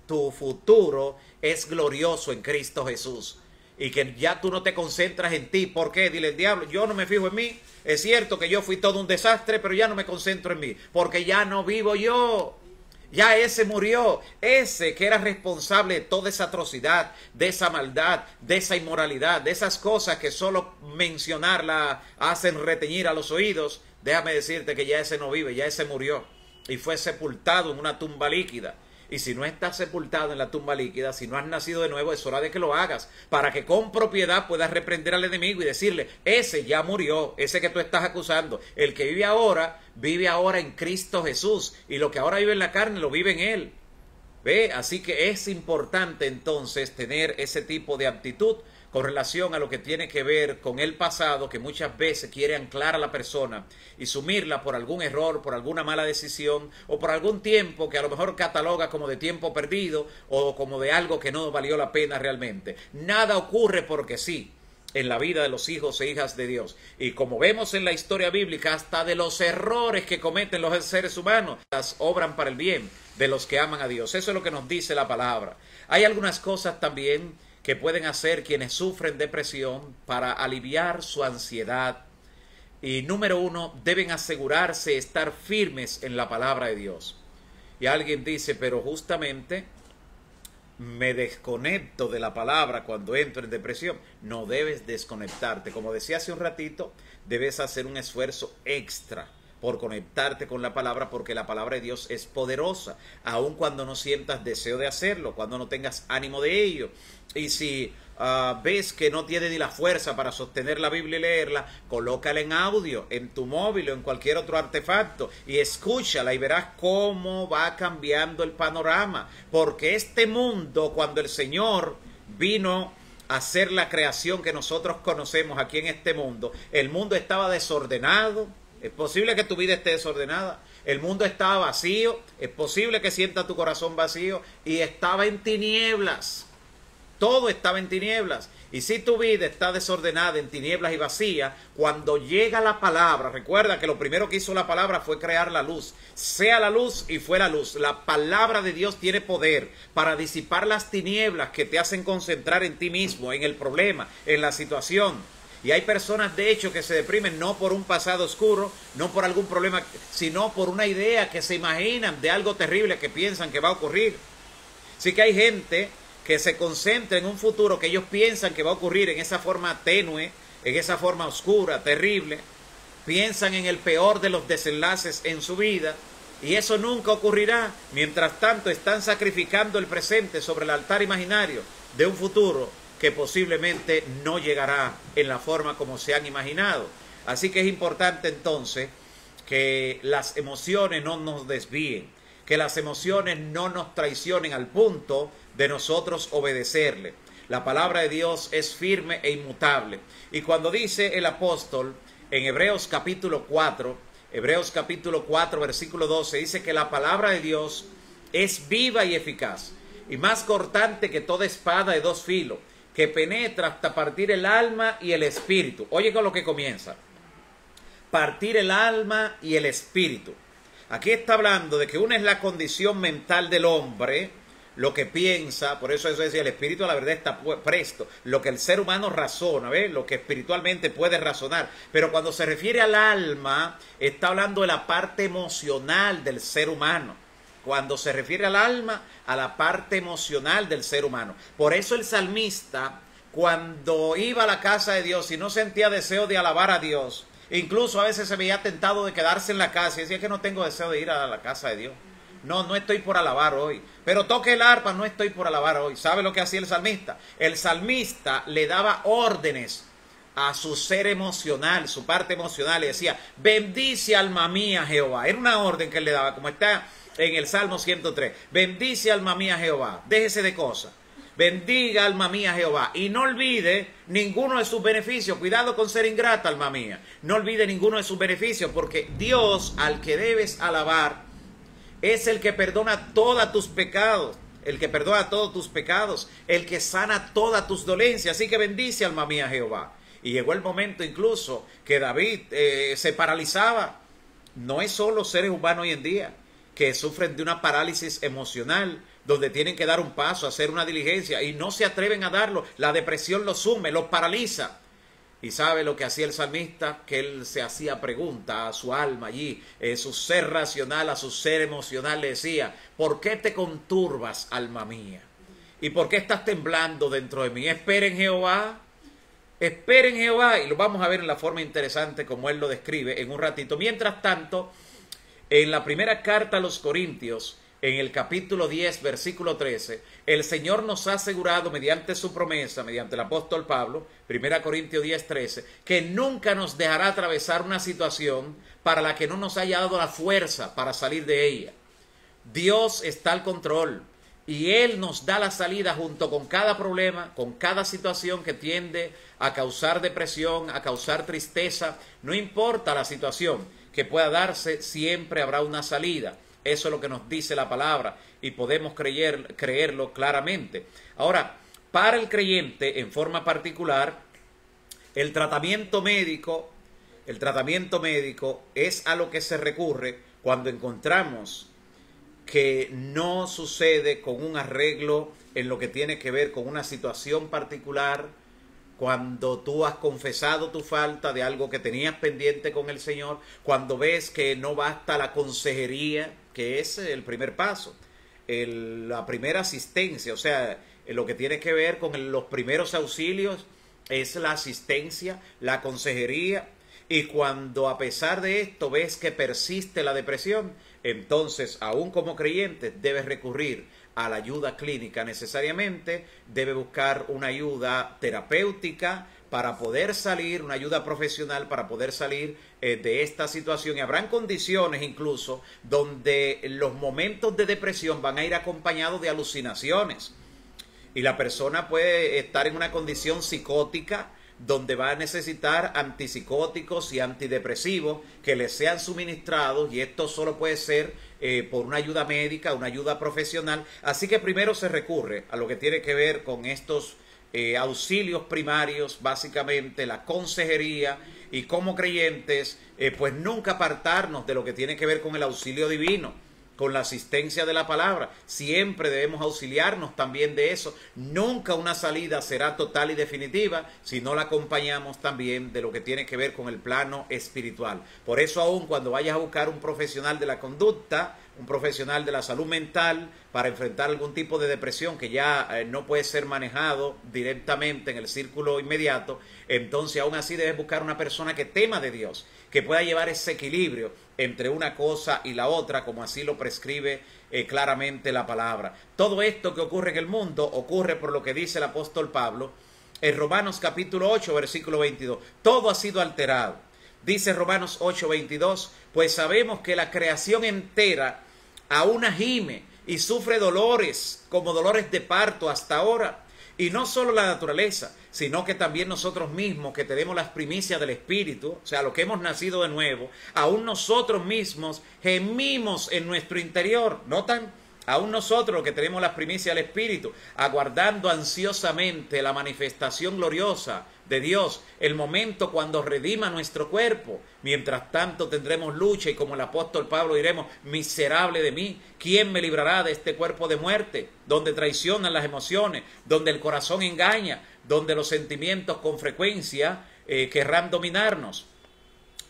tu futuro es glorioso en Cristo Jesús. Y que ya tú no te concentras en ti. ¿Por qué? Dile al diablo, yo no me fijo en mí. Es cierto que yo fui todo un desastre, pero ya no me concentro en mí. Porque ya no vivo yo. Ya ese murió, ese que era responsable de toda esa atrocidad, de esa maldad, de esa inmoralidad, de esas cosas que solo mencionarla hacen reteñir a los oídos. Déjame decirte que ya ese no vive, ya ese murió y fue sepultado en una tumba líquida. Y si no estás sepultado en la tumba líquida, si no has nacido de nuevo, es hora de que lo hagas, para que con propiedad puedas reprender al enemigo y decirle, ese ya murió, ese que tú estás acusando. El que vive ahora en Cristo Jesús, y lo que ahora vive en la carne, lo vive en Él. ¿Ve? Así que es importante entonces tener ese tipo de actitud con relación a lo que tiene que ver con el pasado, que muchas veces quiere anclar a la persona y sumirla por algún error, por alguna mala decisión o por algún tiempo que a lo mejor cataloga como de tiempo perdido o como de algo que no valió la pena realmente. Nada ocurre porque sí en la vida de los hijos e hijas de Dios. Y como vemos en la historia bíblica, hasta de los errores que cometen los seres humanos, las obran para el bien de los que aman a Dios. Eso es lo que nos dice la palabra. Hay algunas cosas también que pueden hacer quienes sufren depresión para aliviar su ansiedad. Y número uno, deben asegurarse de estar firmes en la palabra de Dios. Y alguien dice, pero justamente me desconecto de la palabra cuando entro en depresión. No debes desconectarte. Como decía hace un ratito, debes hacer un esfuerzo extra por conectarte con la palabra, porque la palabra de Dios es poderosa, aun cuando no sientas deseo de hacerlo, cuando no tengas ánimo de ello. Y si ves que no tienes ni la fuerza para sostener la Biblia y leerla, colócala en audio, en tu móvil o en cualquier otro artefacto y escúchala y verás cómo va cambiando el panorama. Porque este mundo, cuando el Señor vino a hacer la creación que nosotros conocemos aquí en este mundo, el mundo estaba desordenado. Es posible que tu vida esté desordenada. El mundo estaba vacío. Es posible que sientas tu corazón vacío. Y estaba en tinieblas. Todo estaba en tinieblas. Y si tu vida está desordenada, en tinieblas y vacía, cuando llega la palabra, recuerda que lo primero que hizo la palabra fue crear la luz. Sea la luz y fue la luz. La palabra de Dios tiene poder para disipar las tinieblas que te hacen concentrar en ti mismo, en el problema, en la situación. Y hay personas, de hecho, que se deprimen no por un pasado oscuro, no por algún problema, sino por una idea que se imaginan de algo terrible que piensan que va a ocurrir. Así que hay gente que se concentra en un futuro que ellos piensan que va a ocurrir en esa forma tenue, en esa forma oscura, terrible. Piensan en el peor de los desenlaces en su vida y eso nunca ocurrirá. Mientras tanto, están sacrificando el presente sobre el altar imaginario de un futuro que posiblemente no llegará en la forma como se han imaginado. Así que es importante entonces que las emociones no nos desvíen, que las emociones no nos traicionen al punto de nosotros obedecerle. La palabra de Dios es firme e inmutable. Y cuando dice el apóstol en Hebreos capítulo 4, versículo 12, dice que la palabra de Dios es viva y eficaz y más cortante que toda espada de dos filos, que penetra hasta partir el alma y el espíritu. Oye con lo que comienza. Partir el alma y el espíritu. Aquí está hablando de que una es la condición mental del hombre, lo que piensa, por eso decía, el espíritu a la verdad está presto, lo que el ser humano razona, ¿ves? Lo que espiritualmente puede razonar. Pero cuando se refiere al alma, está hablando de la parte emocional del ser humano. Cuando se refiere al alma, a la parte emocional del ser humano. Por eso el salmista, cuando iba a la casa de Dios y no sentía deseo de alabar a Dios, incluso a veces se veía tentado de quedarse en la casa y decía que no tengo deseo de ir a la casa de Dios. No estoy por alabar hoy. Pero toque el arpa, no estoy por alabar hoy. ¿Sabe lo que hacía el salmista? El salmista le daba órdenes a su ser emocional, su parte emocional. Le decía, bendice alma mía Jehová. Era una orden que él le daba, como está en el Salmo 103. Bendice alma mía Jehová. Déjese de cosas. Bendiga alma mía Jehová. Y no olvide ninguno de sus beneficios. Cuidado con ser ingrata, alma mía. No olvide ninguno de sus beneficios, porque Dios al que debes alabar es el que perdona todos tus pecados, el que perdona todos tus pecados, el que sana todas tus dolencias. Así que bendice alma mía Jehová. Y llegó el momento incluso que David se paralizaba. No es solo seres humanos hoy en día que sufren de una parálisis emocional, donde tienen que dar un paso, hacer una diligencia y no se atreven a darlo. La depresión los sume, los paraliza. ¿Y sabe lo que hacía el salmista? Que él se hacía pregunta a su alma allí, su ser racional, a su ser emocional, le decía, ¿por qué te conturbas, alma mía? ¿Y por qué estás temblando dentro de mí? Espera en Jehová, espera en Jehová. Y lo vamos a ver en la forma interesante como él lo describe en un ratito. Mientras tanto, en la primera carta a los Corintios, en el capítulo 10, versículo 13, el Señor nos ha asegurado mediante su promesa, mediante el apóstol Pablo, 1 Corintios 10, 13, que nunca nos dejará atravesar una situación para la que no nos haya dado la fuerza para salir de ella. Dios está al control y Él nos da la salida junto con cada problema, con cada situación que tiende a causar depresión, a causar tristeza. No importa la situación que pueda darse, siempre habrá una salida. Eso es lo que nos dice la palabra y podemos creerlo claramente. Ahora, para el creyente en forma particular, el tratamiento médico es a lo que se recurre cuando encontramos que no sucede con un arreglo en lo que tiene que ver con una situación particular, cuando tú has confesado tu falta de algo que tenías pendiente con el Señor, cuando ves que no basta la consejería, que es el primer paso, la primera asistencia, o sea, lo que tiene que ver con los primeros auxilios es la asistencia, la consejería, y cuando a pesar de esto ves que persiste la depresión, entonces aún como creyente debes recurrir a la ayuda clínica necesariamente, debe buscar una ayuda terapéutica para poder salir, una ayuda profesional para poder salir de esta situación. Y habrán condiciones incluso donde los momentos de depresión van a ir acompañados de alucinaciones. Y la persona puede estar en una condición psicótica donde va a necesitar antipsicóticos y antidepresivos que le sean suministrados, y esto solo puede ser por una ayuda médica, una ayuda profesional. Así que primero se recurre a lo que tiene que ver con estos auxilios primarios, básicamente la consejería, y como creyentes pues nunca apartarnos de lo que tiene que ver con el auxilio divino, con la asistencia de la palabra. Siempre debemos auxiliarnos también de eso. Nunca una salida será total y definitiva si no la acompañamos también de lo que tiene que ver con el plano espiritual. Por eso aún cuando vayas a buscar un profesional de la conducta, un profesional de la salud mental para enfrentar algún tipo de depresión que ya no puede ser manejado directamente en el círculo inmediato, entonces aún así debes buscar una persona que tema de Dios, que pueda llevar ese equilibrio entre una cosa y la otra, como así lo prescribe claramente la palabra. Todo esto que ocurre en el mundo ocurre por lo que dice el apóstol Pablo en Romanos capítulo 8, versículo 22. Todo ha sido alterado. Dice Romanos 8, 22, pues sabemos que la creación entera aún gime y sufre dolores, como dolores de parto hasta ahora. Y no solo la naturaleza, sino que también nosotros mismos, que tenemos las primicias del Espíritu, o sea, lo que hemos nacido de nuevo, aún nosotros mismos gemimos en nuestro interior. ¿Notan? Aún nosotros que tenemos las primicias del Espíritu, aguardando ansiosamente la manifestación gloriosa de Dios, el momento cuando redima nuestro cuerpo. Mientras tanto tendremos lucha y como el apóstol Pablo diremos, miserable de mí, ¿quién me librará de este cuerpo de muerte? Donde traicionan las emociones, donde el corazón engaña, donde los sentimientos con frecuencia querrán dominarnos.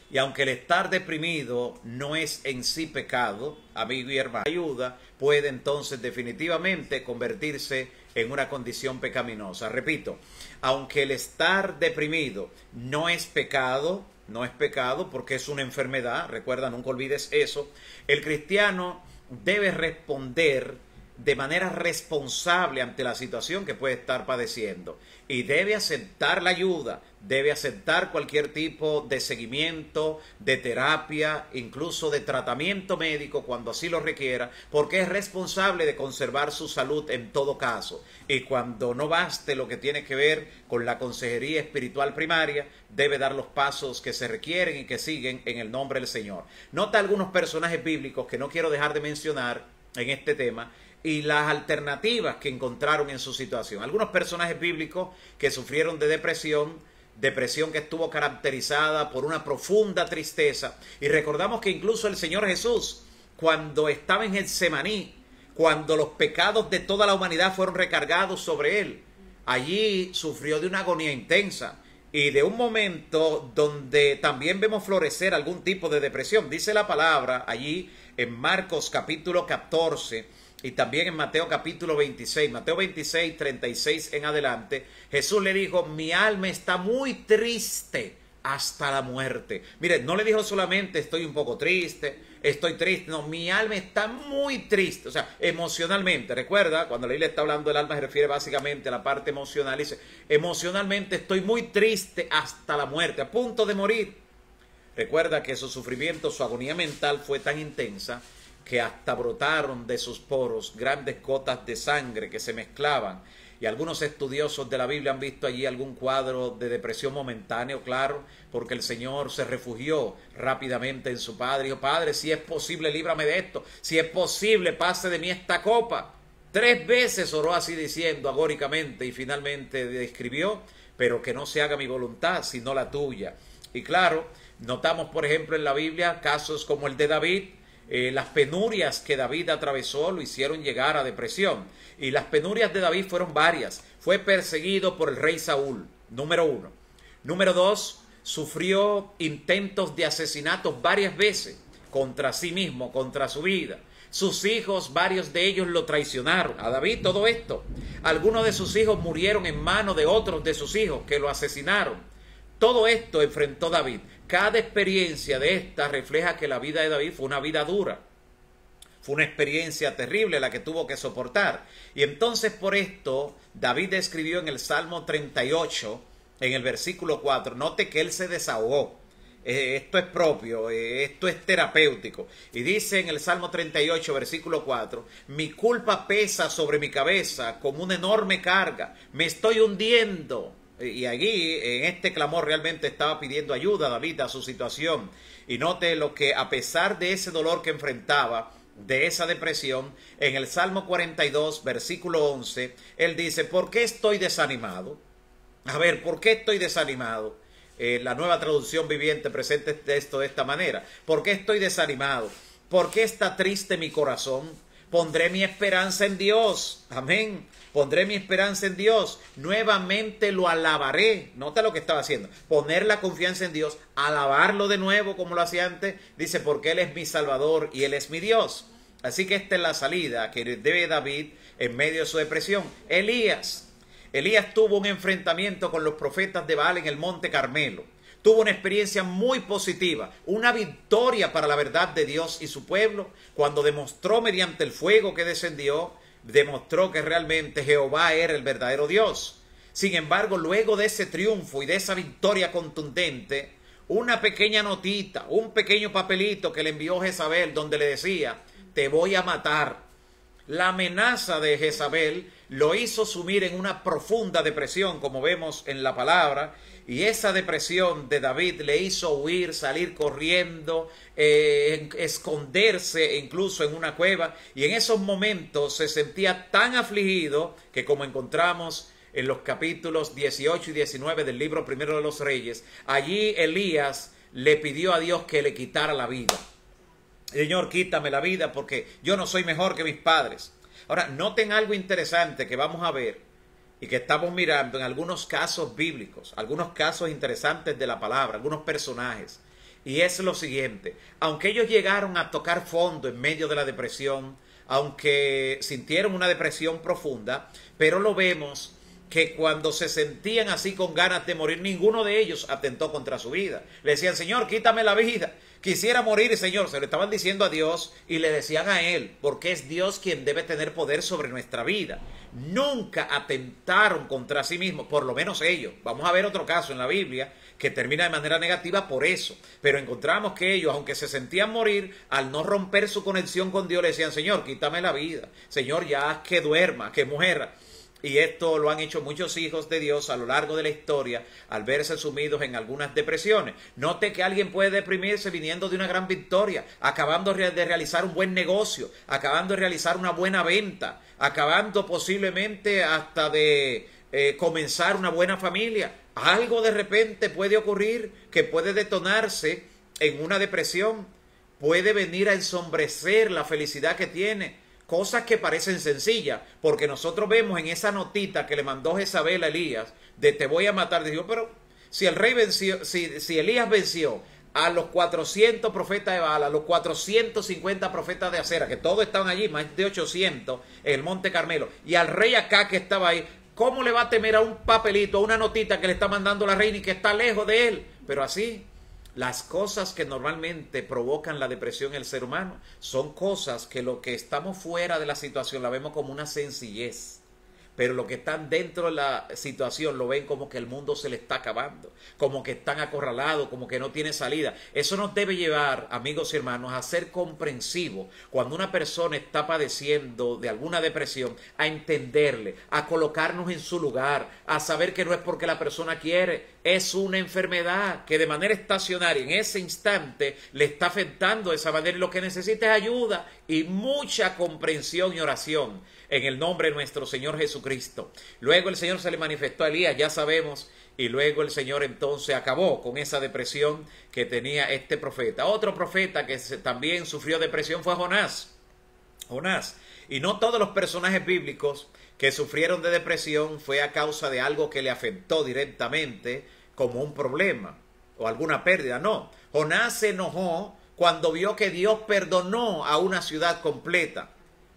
Y aunque el estar deprimido no es en sí pecado, amigo y hermano, ayuda puede entonces definitivamente convertirse en una condición pecaminosa. Repito, aunque el estar deprimido no es pecado porque es una enfermedad, recuerda, nunca olvides eso, el cristiano debe responder de manera responsable ante la situación que puede estar padeciendo y debe aceptar la ayuda, debe aceptar cualquier tipo de seguimiento, de terapia, incluso de tratamiento médico cuando así lo requiera, porque es responsable de conservar su salud en todo caso. Y cuando no baste lo que tiene que ver con la consejería espiritual primaria, debe dar los pasos que se requieren y que siguen en el nombre del Señor. Nota algunos personajes bíblicos que no quiero dejar de mencionar en este tema, y las alternativas que encontraron en su situación. Algunos personajes bíblicos que sufrieron de depresión que estuvo caracterizada por una profunda tristeza. Y recordamos que incluso el Señor Jesús, cuando estaba en Getsemaní, cuando los pecados de toda la humanidad fueron recargados sobre él, allí sufrió de una agonía intensa y de un momento donde también vemos florecer algún tipo de depresión. Dice la palabra allí en Marcos capítulo 14, y también en Mateo capítulo 26, Mateo 26, 36 en adelante, Jesús le dijo, mi alma está muy triste hasta la muerte. Mire, no le dijo solamente estoy un poco triste, estoy triste, no, mi alma está muy triste, o sea, emocionalmente. Recuerda, cuando la Biblia está hablando del alma se refiere básicamente a la parte emocional, dice, emocionalmente estoy muy triste hasta la muerte, a punto de morir. Recuerda que su sufrimiento, su agonía mental fue tan intensa que hasta brotaron de sus poros grandes gotas de sangre que se mezclaban. Y algunos estudiosos de la Biblia han visto allí algún cuadro de depresión momentáneo, claro, porque el Señor se refugió rápidamente en su Padre. Dijo, Padre, si es posible, líbrame de esto. Si es posible, pase de mí esta copa. 3 veces oró así diciendo agóricamente y finalmente describió, pero que no se haga mi voluntad, sino la tuya. Y claro, notamos, por ejemplo, en la Biblia casos como el de David. Las penurias que David atravesó lo hicieron llegar a depresión. Y las penurias de David fueron varias. Fue perseguido por el rey Saúl, número 1. Número 2, sufrió intentos de asesinatos varias veces contra sí mismo, contra su vida. Sus hijos, varios de ellos lo traicionaron. A David todo esto. Algunos de sus hijos murieron en manos de otros de sus hijos que lo asesinaron. Todo esto enfrentó David. Cada experiencia de esta refleja que la vida de David fue una vida dura. Fue una experiencia terrible la que tuvo que soportar. Y entonces por esto David escribió en el Salmo 38, en el versículo 4, note que él se desahogó. Esto es propio, esto es terapéutico. Y dice en el Salmo 38, versículo 4, mi culpa pesa sobre mi cabeza como una enorme carga. Me estoy hundiendo. Y allí, en este clamor, realmente estaba pidiendo ayuda a David a su situación. Y note lo que, a pesar de ese dolor que enfrentaba, de esa depresión, en el Salmo 42, versículo 11, él dice, ¿por qué estoy desanimado? A ver, ¿por qué estoy desanimado? La Nueva Traducción Viviente presenta el texto de esta manera. ¿Por qué estoy desanimado? ¿Por qué está triste mi corazón? Pondré mi esperanza en Dios. Amén. Pondré mi esperanza en Dios. Nuevamente lo alabaré. Nota lo que estaba haciendo. Poner la confianza en Dios. Alabarlo de nuevo como lo hacía antes. Dice, porque Él es mi Salvador y Él es mi Dios. Así que esta es la salida que debe David en medio de su depresión. Elías tuvo un enfrentamiento con los profetas de Baal en el Monte Carmelo. Tuvo una experiencia muy positiva, una victoria para la verdad de Dios y su pueblo, cuando demostró mediante el fuego que descendió, demostró que realmente Jehová era el verdadero Dios. Sin embargo, luego de ese triunfo y de esa victoria contundente, una pequeña notita, un pequeño papelito que le envió Jezabel donde le decía, te voy a matar. La amenaza de Jezabel lo hizo sumir en una profunda depresión, como vemos en la palabra, y esa depresión de David le hizo huir, salir corriendo, esconderse incluso en una cueva, y en esos momentos se sentía tan afligido que, como encontramos en los capítulos 18 y 19 del libro primero de los Reyes, allí Elías le pidió a Dios que le quitara la vida. Señor, quítame la vida porque yo no soy mejor que mis padres. Ahora, noten algo interesante que vamos a ver y que estamos mirando en algunos casos bíblicos, algunos casos interesantes de la palabra, algunos personajes. Y es lo siguiente: aunque ellos llegaron a tocar fondo en medio de la depresión, aunque sintieron una depresión profunda, pero lo vemos que cuando se sentían así con ganas de morir, ninguno de ellos atentó contra su vida. Le decían: Señor, quítame la vida. Quisiera morir, Señor. Se lo estaban diciendo a Dios y le decían a Él, porque es Dios quien debe tener poder sobre nuestra vida. Nunca atentaron contra sí mismos, por lo menos ellos. Vamos a ver otro caso en la Biblia que termina de manera negativa por eso. Pero encontramos que ellos, aunque se sentían morir, al no romper su conexión con Dios, le decían: Señor, quítame la vida. Señor, ya haz que duerma, que muera. Y esto lo han hecho muchos hijos de Dios a lo largo de la historia al verse sumidos en algunas depresiones. Note que alguien puede deprimirse viniendo de una gran victoria, acabando de realizar un buen negocio, acabando de realizar una buena venta, acabando posiblemente hasta de comenzar una buena familia. Algo de repente puede ocurrir que puede detonarse en una depresión, puede venir a ensombrecer la felicidad que tiene. Cosas que parecen sencillas, porque nosotros vemos en esa notita que le mandó Jezabel a Elías, de te voy a matar. Dijo, pero si el rey venció, si Elías venció a los 400 profetas de Baal, a los 450 profetas de Acera, que todos estaban allí, más de 800 en el Monte Carmelo, y al rey acá que estaba ahí, ¿cómo le va a temer a un papelito, a una notita que le está mandando la reina y que está lejos de él? Pero así, las cosas que normalmente provocan la depresión en el ser humano son cosas que lo que estamos fuera de la situación la vemos como una sencillez. Pero lo que están dentro de la situación lo ven como que el mundo se le está acabando, como que están acorralados, como que no tiene salida. Eso nos debe llevar, amigos y hermanos, a ser comprensivos cuando una persona está padeciendo de alguna depresión, a entenderle, a colocarnos en su lugar, a saber que no es porque la persona quiere, es una enfermedad que de manera estacionaria en ese instante le está afectando de esa manera y lo que necesita es ayuda y mucha comprensión y oración en el nombre de nuestro Señor Jesucristo. Luego el Señor se le manifestó a Elías, ya sabemos, y luego el Señor entonces acabó con esa depresión que tenía este profeta. Otro profeta que también sufrió depresión fue Jonás. Y no todos los personajes bíblicos que sufrieron de depresión fue a causa de algo que le afectó directamente como un problema o alguna pérdida, no. Jonás se enojó cuando vio que Dios perdonó a una ciudad completa,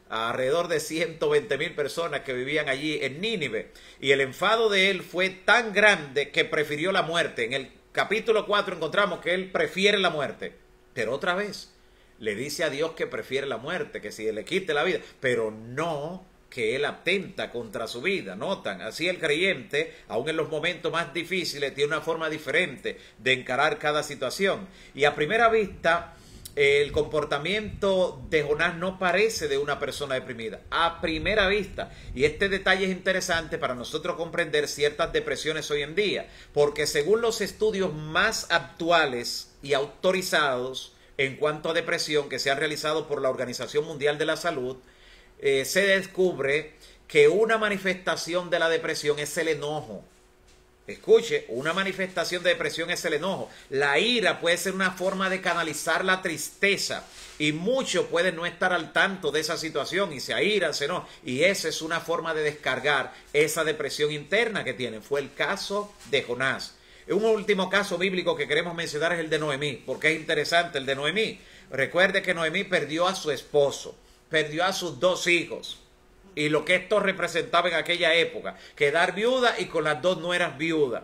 a alrededor de 120,000 personas que vivían allí en Nínive, y el enfado de él fue tan grande que prefirió la muerte. En el capítulo 4 encontramos que él prefiere la muerte, pero otra vez le dice a Dios que prefiere la muerte, que si le quite la vida, pero no que él atenta contra su vida. Notan, así el creyente, aun en los momentos más difíciles, tiene una forma diferente de encarar cada situación. Y a primera vista, el comportamiento de Jonás no parece de una persona deprimida, a primera vista. Y este detalle es interesante para nosotros comprender ciertas depresiones hoy en día, porque según los estudios más actuales y autorizados en cuanto a depresión que se han realizado por la Organización Mundial de la Salud, se descubre que una manifestación de la depresión es el enojo. Escuche, una manifestación de depresión es el enojo. La ira puede ser una forma de canalizar la tristeza y muchos pueden no estar al tanto de esa situación y se airan, se enojan. Y esa es una forma de descargar esa depresión interna que tienen. Fue el caso de Jonás. Un último caso bíblico que queremos mencionar es el de Noemí, porque es interesante el de Noemí. Recuerde que Noemí perdió a su esposo, perdió a sus 2 hijos. Y lo que esto representaba en aquella época, quedar viuda y con las 2 nueras viudas.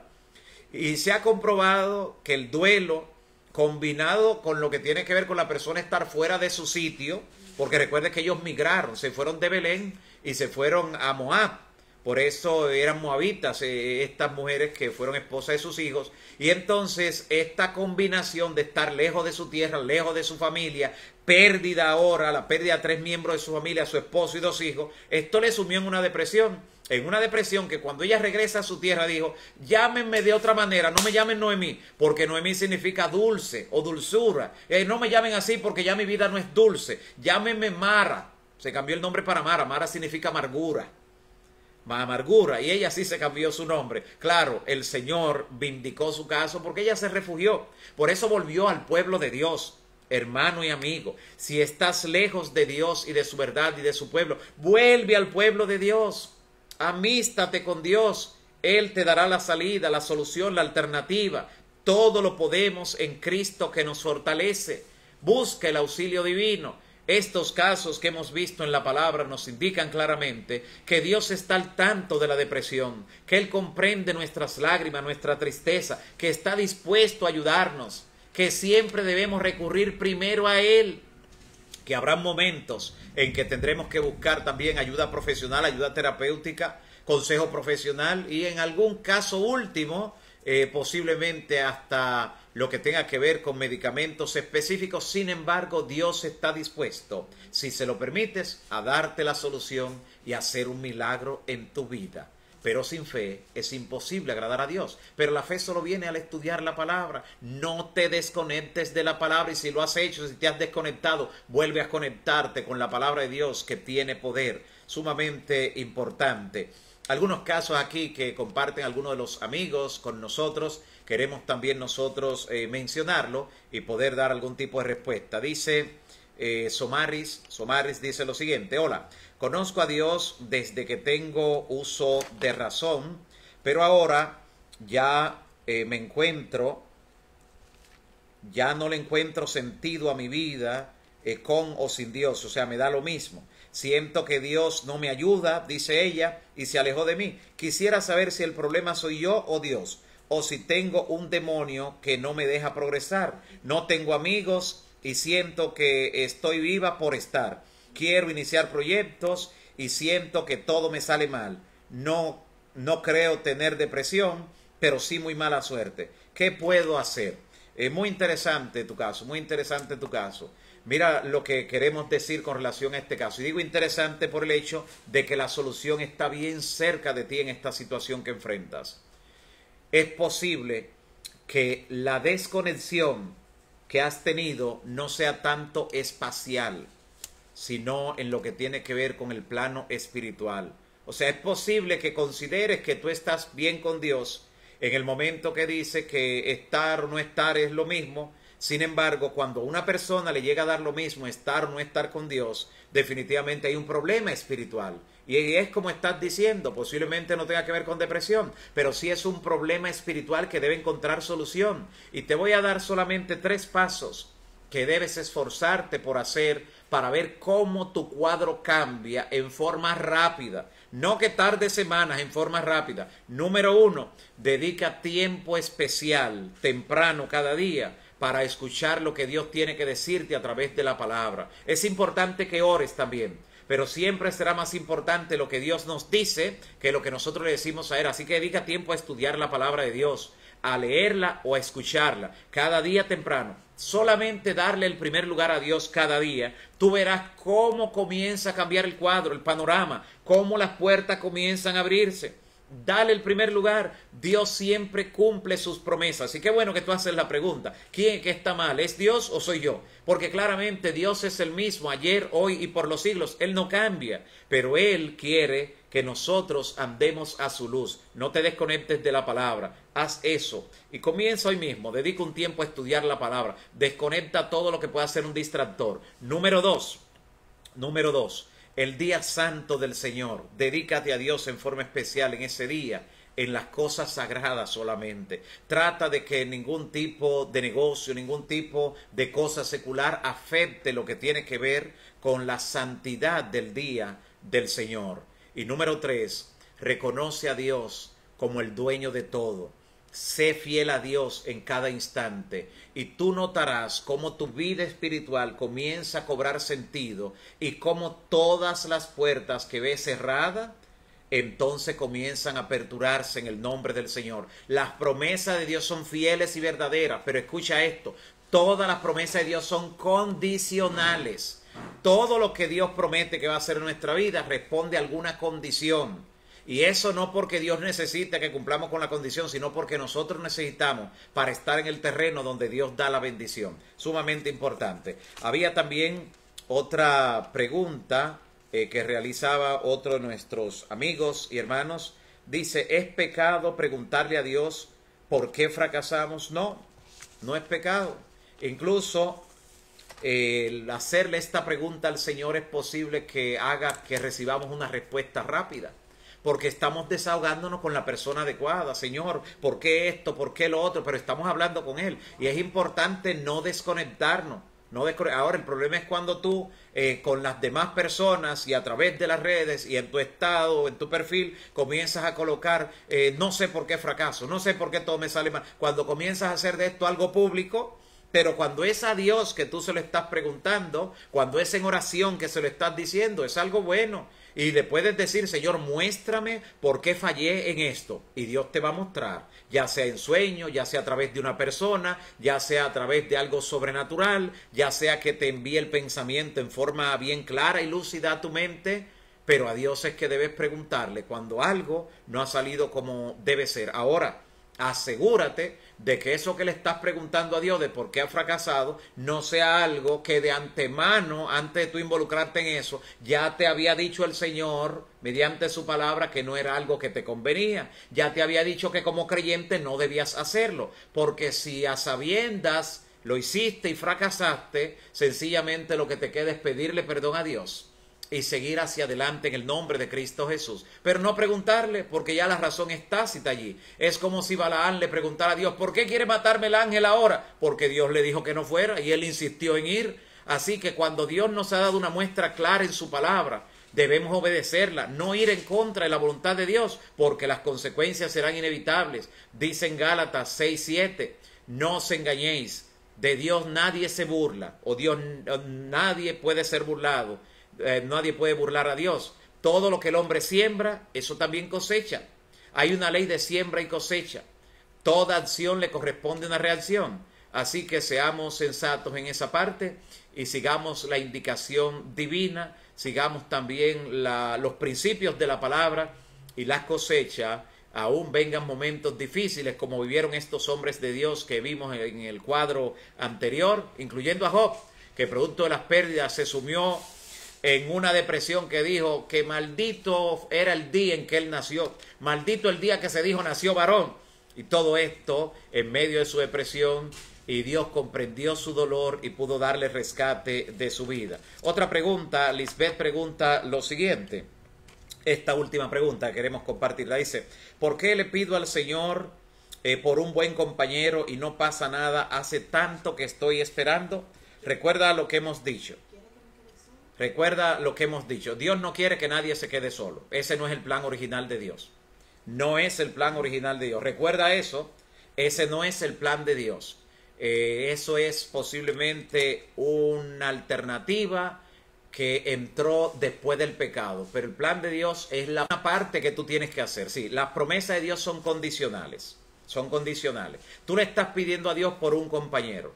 Y se ha comprobado que el duelo, combinado con lo que tiene que ver con la persona estar fuera de su sitio, porque recuerde que ellos migraron, se fueron de Belén y se fueron a Moab, Por eso eran moabitas estas mujeres que fueron esposas de sus hijos. Y entonces esta combinación de estar lejos de su tierra, lejos de su familia, pérdida ahora, la pérdida de 3 miembros de su familia, su esposo y 2 hijos, esto le sumió en una depresión. En una depresión que cuando ella regresa a su tierra dijo, llámenme de otra manera, no me llamen Noemí, porque Noemí significa dulce o dulzura. No me llamen así porque ya mi vida no es dulce, llámenme Mara. Se cambió el nombre para Mara, Mara significa amargura. Amargura, y ella sí se cambió su nombre. Claro, el Señor vindicó su caso porque ella se refugió. Por eso volvió al pueblo de Dios. Hermano y amigo, si estás lejos de Dios y de su verdad y de su pueblo, vuelve al pueblo de Dios. Amístate con Dios. Él te dará la salida, la solución, la alternativa. Todo lo podemos en Cristo que nos fortalece. Busca el auxilio divino. Estos casos que hemos visto en la palabra nos indican claramente que Dios está al tanto de la depresión, que Él comprende nuestras lágrimas, nuestra tristeza, que está dispuesto a ayudarnos, que siempre debemos recurrir primero a Él, que habrá momentos en que tendremos que buscar también ayuda profesional, ayuda terapéutica, consejo profesional y en algún caso último, posiblemente hasta lo que tenga que ver con medicamentos específicos. Sin embargo, Dios está dispuesto, si se lo permites, a darte la solución y hacer un milagro en tu vida. Pero sin fe es imposible agradar a Dios. Pero la fe solo viene al estudiar la palabra. No te desconectes de la palabra, y si lo has hecho, si te has desconectado, vuelve a conectarte con la palabra de Dios, que tiene poder sumamente importante. Algunos casos aquí que comparten algunos de los amigos con nosotros, queremos también nosotros mencionarlo y poder dar algún tipo de respuesta. Dice Somaris dice lo siguiente: hola, conozco a Dios desde que tengo uso de razón, pero ahora ya ya no le encuentro sentido a mi vida con o sin Dios, o sea, me da lo mismo. Siento que Dios no me ayuda, dice ella, y se alejó de mí. Quisiera saber si el problema soy yo o Dios, o si tengo un demonio que no me deja progresar. No tengo amigos y siento que estoy viva por estar. Quiero iniciar proyectos y siento que todo me sale mal. No creo tener depresión, pero sí muy mala suerte. ¿Qué puedo hacer? Muy interesante tu caso, muy interesante tu caso. Mira lo que queremos decir con relación a este caso. Y digo interesante por el hecho de que la solución está bien cerca de ti en esta situación que enfrentas. Es posible que la desconexión que has tenido no sea tanto espacial, sino en lo que tiene que ver con el plano espiritual. O sea, es posible que consideres que tú estás bien con Dios en el momento que dice que estar o no estar es lo mismo. Sin embargo, cuando a una persona le llega a dar lo mismo estar o no estar con Dios, definitivamente hay un problema espiritual. Y es como estás diciendo, posiblemente no tenga que ver con depresión, pero sí es un problema espiritual que debe encontrar solución. Y te voy a dar solamente 3 pasos que debes esforzarte por hacer para ver cómo tu cuadro cambia en forma rápida. No que tarde semanas, en forma rápida. Número 1, dedica tiempo especial, temprano cada día, para escuchar lo que Dios tiene que decirte a través de la palabra. Es importante que ores también, pero siempre será más importante lo que Dios nos dice que lo que nosotros le decimos a Él. Así que dedica tiempo a estudiar la palabra de Dios, a leerla o a escucharla cada día temprano. Solamente darle el primer lugar a Dios cada día, tú verás cómo comienza a cambiar el cuadro, el panorama, cómo las puertas comienzan a abrirse. Dale el primer lugar. Dios siempre cumple sus promesas. Y qué bueno que tú haces la pregunta: ¿quién que está mal? ¿Es Dios o soy yo? Porque claramente Dios es el mismo ayer, hoy y por los siglos. Él no cambia, pero Él quiere que nosotros andemos a su luz. No te desconectes de la palabra. Haz eso y comienza hoy mismo. Dedica un tiempo a estudiar la palabra. Desconecta todo lo que pueda ser un distractor. Número dos, el día santo del Señor. Dedícate a Dios en forma especial en ese día, en las cosas sagradas solamente. Trata de que ningún tipo de negocio, ningún tipo de cosa secular afecte lo que tiene que ver con la santidad del día del Señor. Y número 3, reconoce a Dios como el dueño de todo. Sé fiel a Dios en cada instante y tú notarás cómo tu vida espiritual comienza a cobrar sentido y cómo todas las puertas que ves cerradas entonces comienzan a aperturarse en el nombre del Señor. Las promesas de Dios son fieles y verdaderas, pero escucha esto, todas las promesas de Dios son condicionales. Todo lo que Dios promete que va a hacer en nuestra vida responde a alguna condición. Y eso no porque Dios necesita que cumplamos con la condición, sino porque nosotros necesitamos para estar en el terreno donde Dios da la bendición. Sumamente importante. Había también otra pregunta que realizaba otro de nuestros amigos y hermanos. Dice, ¿es pecado preguntarle a Dios por qué fracasamos? No, no es pecado. Incluso el hacerle esta pregunta al Señor es posible que haga que recibamos una respuesta rápida, porque estamos desahogándonos con la persona adecuada. Señor, ¿por qué esto? ¿Por qué lo otro? Pero estamos hablando con Él y es importante no desconectarnos. Ahora el problema es cuando tú con las demás personas y a través de las redes y en tu estado, en tu perfil, comienzas a colocar no sé por qué fracaso, no sé por qué todo me sale mal. Cuando comienzas a hacer de esto algo público, pero cuando es a Dios que tú se lo estás preguntando, cuando es en oración que se lo estás diciendo, es algo bueno. Y le puedes decir, Señor, muéstrame por qué fallé en esto. Y Dios te va a mostrar, ya sea en sueño, ya sea a través de una persona, ya sea a través de algo sobrenatural, ya sea que te envíe el pensamiento en forma bien clara y lúcida a tu mente. Pero a Dios es que debes preguntarle cuando algo no ha salido como debe ser. Ahora, asegúrate de que eso que le estás preguntando a Dios de por qué ha fracasado no sea algo que de antemano, antes de tú involucrarte en eso, ya te había dicho el Señor mediante su palabra que no era algo que te convenía. Ya te había dicho que como creyente no debías hacerlo, porque si a sabiendas lo hiciste y fracasaste, sencillamente lo que te queda es pedirle perdón a Dios y seguir hacia adelante en el nombre de Cristo Jesús. Pero no preguntarle, porque ya la razón es tácita allí. Es como si Balaán le preguntara a Dios, ¿por qué quiere matarme el ángel ahora? Porque Dios le dijo que no fuera y él insistió en ir. Así que cuando Dios nos ha dado una muestra clara en su palabra, debemos obedecerla, no ir en contra de la voluntad de Dios, porque las consecuencias serán inevitables. Dice en Gálatas 6:7, no os engañéis, de Dios nadie se burla, o Dios nadie puede ser burlado. Nadie puede burlar a Dios. Todo lo que el hombre siembra, eso también cosecha. Hay una ley de siembra y cosecha. Toda acción le corresponde una reacción. Así que seamos sensatos en esa parte y sigamos la indicación divina, sigamos también los principios de la palabra y las cosechas. Aún vengan momentos difíciles como vivieron estos hombres de Dios que vimos en el cuadro anterior, incluyendo a Job, que producto de las pérdidas se sumió en una depresión que dijo que maldito era el día en que él nació, maldito el día que se dijo nació varón. Y todo esto en medio de su depresión, y Dios comprendió su dolor y pudo darle rescate de su vida. Otra pregunta, Lisbeth pregunta lo siguiente, esta última pregunta queremos compartirla, dice, ¿por qué le pido al Señor por un buen compañero y no pasa nada? Hace tanto que estoy esperando. Recuerda lo que hemos dicho. Recuerda lo que hemos dicho. Dios no quiere que nadie se quede solo. Ese no es el plan original de Dios. No es el plan original de Dios. Recuerda eso. Ese no es el plan de Dios. Eso es posiblemente una alternativa que entró después del pecado. Pero el plan de Dios es la parte que tú tienes que hacer. Sí, las promesas de Dios son condicionales. Son condicionales. Tú le estás pidiendo a Dios por un compañero.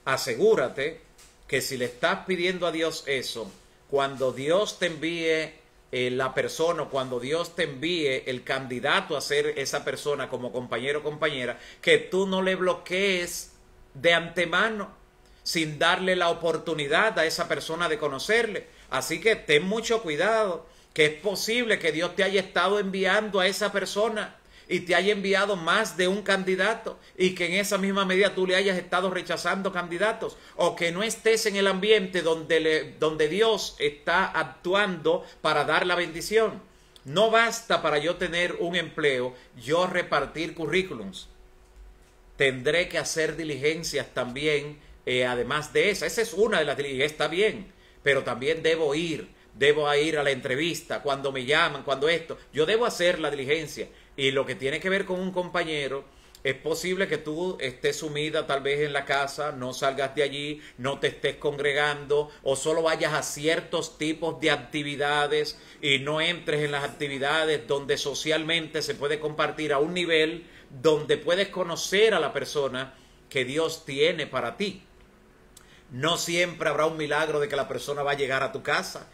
Asegúrate que si le estás pidiendo a Dios eso, cuando Dios te envíe la persona, cuando Dios te envíe el candidato a ser esa persona como compañero o compañera, que tú no le bloquees de antemano, sin darle la oportunidad a esa persona de conocerle. Así que ten mucho cuidado, que es posible que Dios te haya estado enviando a esa persona y te haya enviado más de un candidato y que en esa misma medida tú le hayas estado rechazando candidatos, o que no estés en el ambiente donde Dios está actuando para dar la bendición. No basta para yo tener un empleo, yo repartir currículums. Tendré que hacer diligencias también, además de esa. Esa es una de las diligencias, está bien, pero también debo ir a la entrevista, cuando me llaman, cuando esto. Yo debo hacer la diligencia. Y lo que tiene que ver con un compañero, Es posible que tú estés sumida tal vez en la casa, no salgas de allí, no te estés congregando o solo vayas a ciertos tipos de actividades y no entres en las actividades donde socialmente se puede compartir a un nivel donde puedes conocer a la persona que Dios tiene para ti. No siempre habrá un milagro de que la persona va a llegar a tu casa.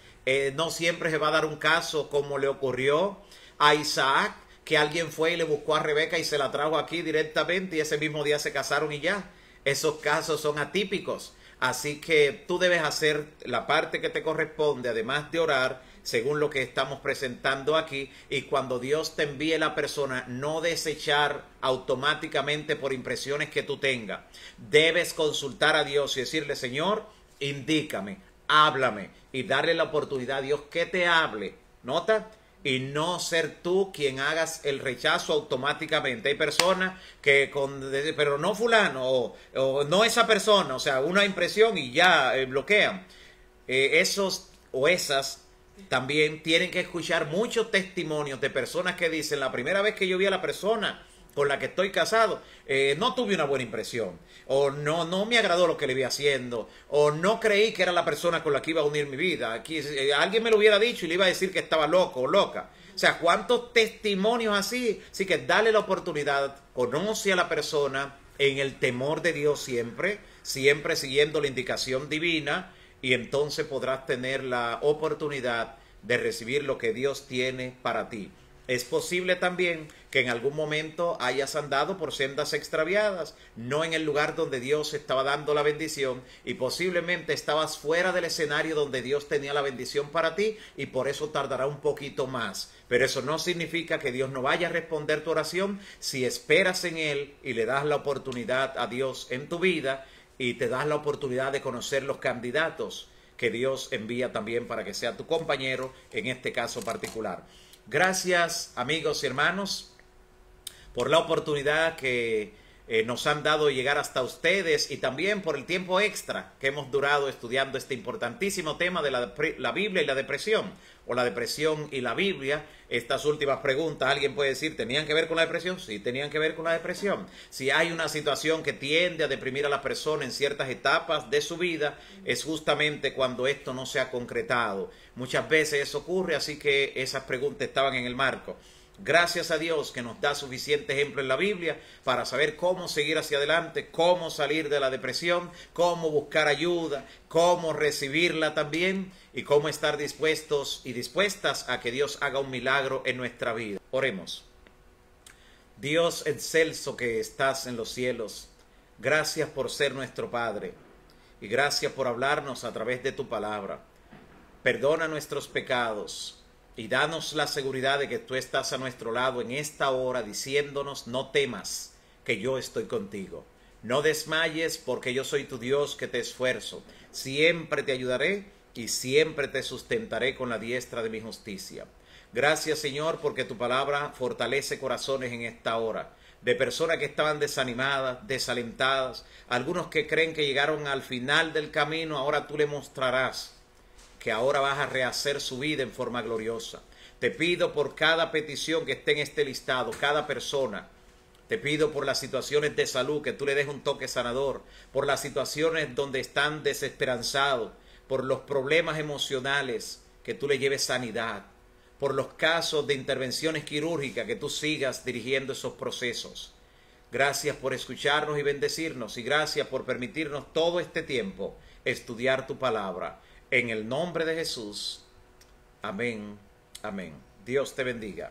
No siempre se va a dar un caso como le ocurrió a Isaac, que alguien fue y le buscó a Rebeca y se la trajo aquí directamente y ese mismo día se casaron y ya. Esos casos son atípicos. Así que tú debes hacer la parte que te corresponde, además de orar, según lo que estamos presentando aquí. Y cuando Dios te envíe la persona, no desechar automáticamente por impresiones que tú tengas. Debes consultar a Dios y decirle, Señor, indícame, háblame, y darle la oportunidad a Dios que te hable. ¿Nota? Y no ser tú quien hagas el rechazo automáticamente. Hay personas que pero no fulano o no esa persona, o sea, una impresión y ya bloquean. Esos o esas también tienen que escuchar muchos testimonios de personas que dicen, la primera vez que yo vi a la persona con la que estoy casado, no tuve una buena impresión, o no me agradó lo que le vi haciendo, o no creí que era la persona con la que iba a unir mi vida. Aquí alguien me lo hubiera dicho y le iba a decir que estaba loco o loca. O sea, ¿cuántos testimonios así? Así que dale la oportunidad, conoce a la persona en el temor de Dios siempre, siempre siguiendo la indicación divina, y entonces podrás tener la oportunidad de recibir lo que Dios tiene para ti. Es posible también que en algún momento hayas andado por sendas extraviadas, no en el lugar donde Dios estaba dando la bendición, y posiblemente estabas fuera del escenario donde Dios tenía la bendición para ti, y por eso tardará un poquito más. Pero eso no significa que Dios no vaya a responder tu oración si esperas en Él y le das la oportunidad a Dios en tu vida y te das la oportunidad de conocer los candidatos que Dios envía también para que sea tu compañero en este caso particular. Gracias, amigos y hermanos, por la oportunidad que nos han dado de llegar hasta ustedes, y también por el tiempo extra que hemos durado estudiando este importantísimo tema de la Biblia y la depresión, o la depresión y la Biblia. Estas últimas preguntas, alguien puede decir, ¿tenían que ver con la depresión? Sí, tenían que ver con la depresión. Si hay una situación que tiende a deprimir a la persona en ciertas etapas de su vida, es justamente cuando esto no se ha concretado. Muchas veces eso ocurre, así que esas preguntas estaban en el marco. Gracias a Dios que nos da suficiente ejemplo en la Biblia para saber cómo seguir hacia adelante, cómo salir de la depresión, cómo buscar ayuda, cómo recibirla también y cómo estar dispuestos y dispuestas a que Dios haga un milagro en nuestra vida. Oremos. Dios excelso que estás en los cielos, gracias por ser nuestro Padre y gracias por hablarnos a través de tu palabra. Perdona nuestros pecados y danos la seguridad de que tú estás a nuestro lado en esta hora diciéndonos, no temas, que yo estoy contigo. No desmayes porque yo soy tu Dios que te esfuerzo. Siempre te ayudaré y siempre te sustentaré con la diestra de mi justicia. Gracias, Señor, porque tu palabra fortalece corazones en esta hora, de personas que estaban desanimadas, desalentadas, algunos que creen que llegaron al final del camino. Ahora tú le mostrarás que ahora vas a rehacer su vida en forma gloriosa. Te pido por cada petición que esté en este listado, cada persona. Te pido por las situaciones de salud, que tú le des un toque sanador, por las situaciones donde están desesperanzados, por los problemas emocionales, que tú le lleves sanidad, por los casos de intervenciones quirúrgicas, que tú sigas dirigiendo esos procesos. Gracias por escucharnos y bendecirnos, y gracias por permitirnos todo este tiempo estudiar tu palabra. En el nombre de Jesús. Amén. Amén. Dios te bendiga.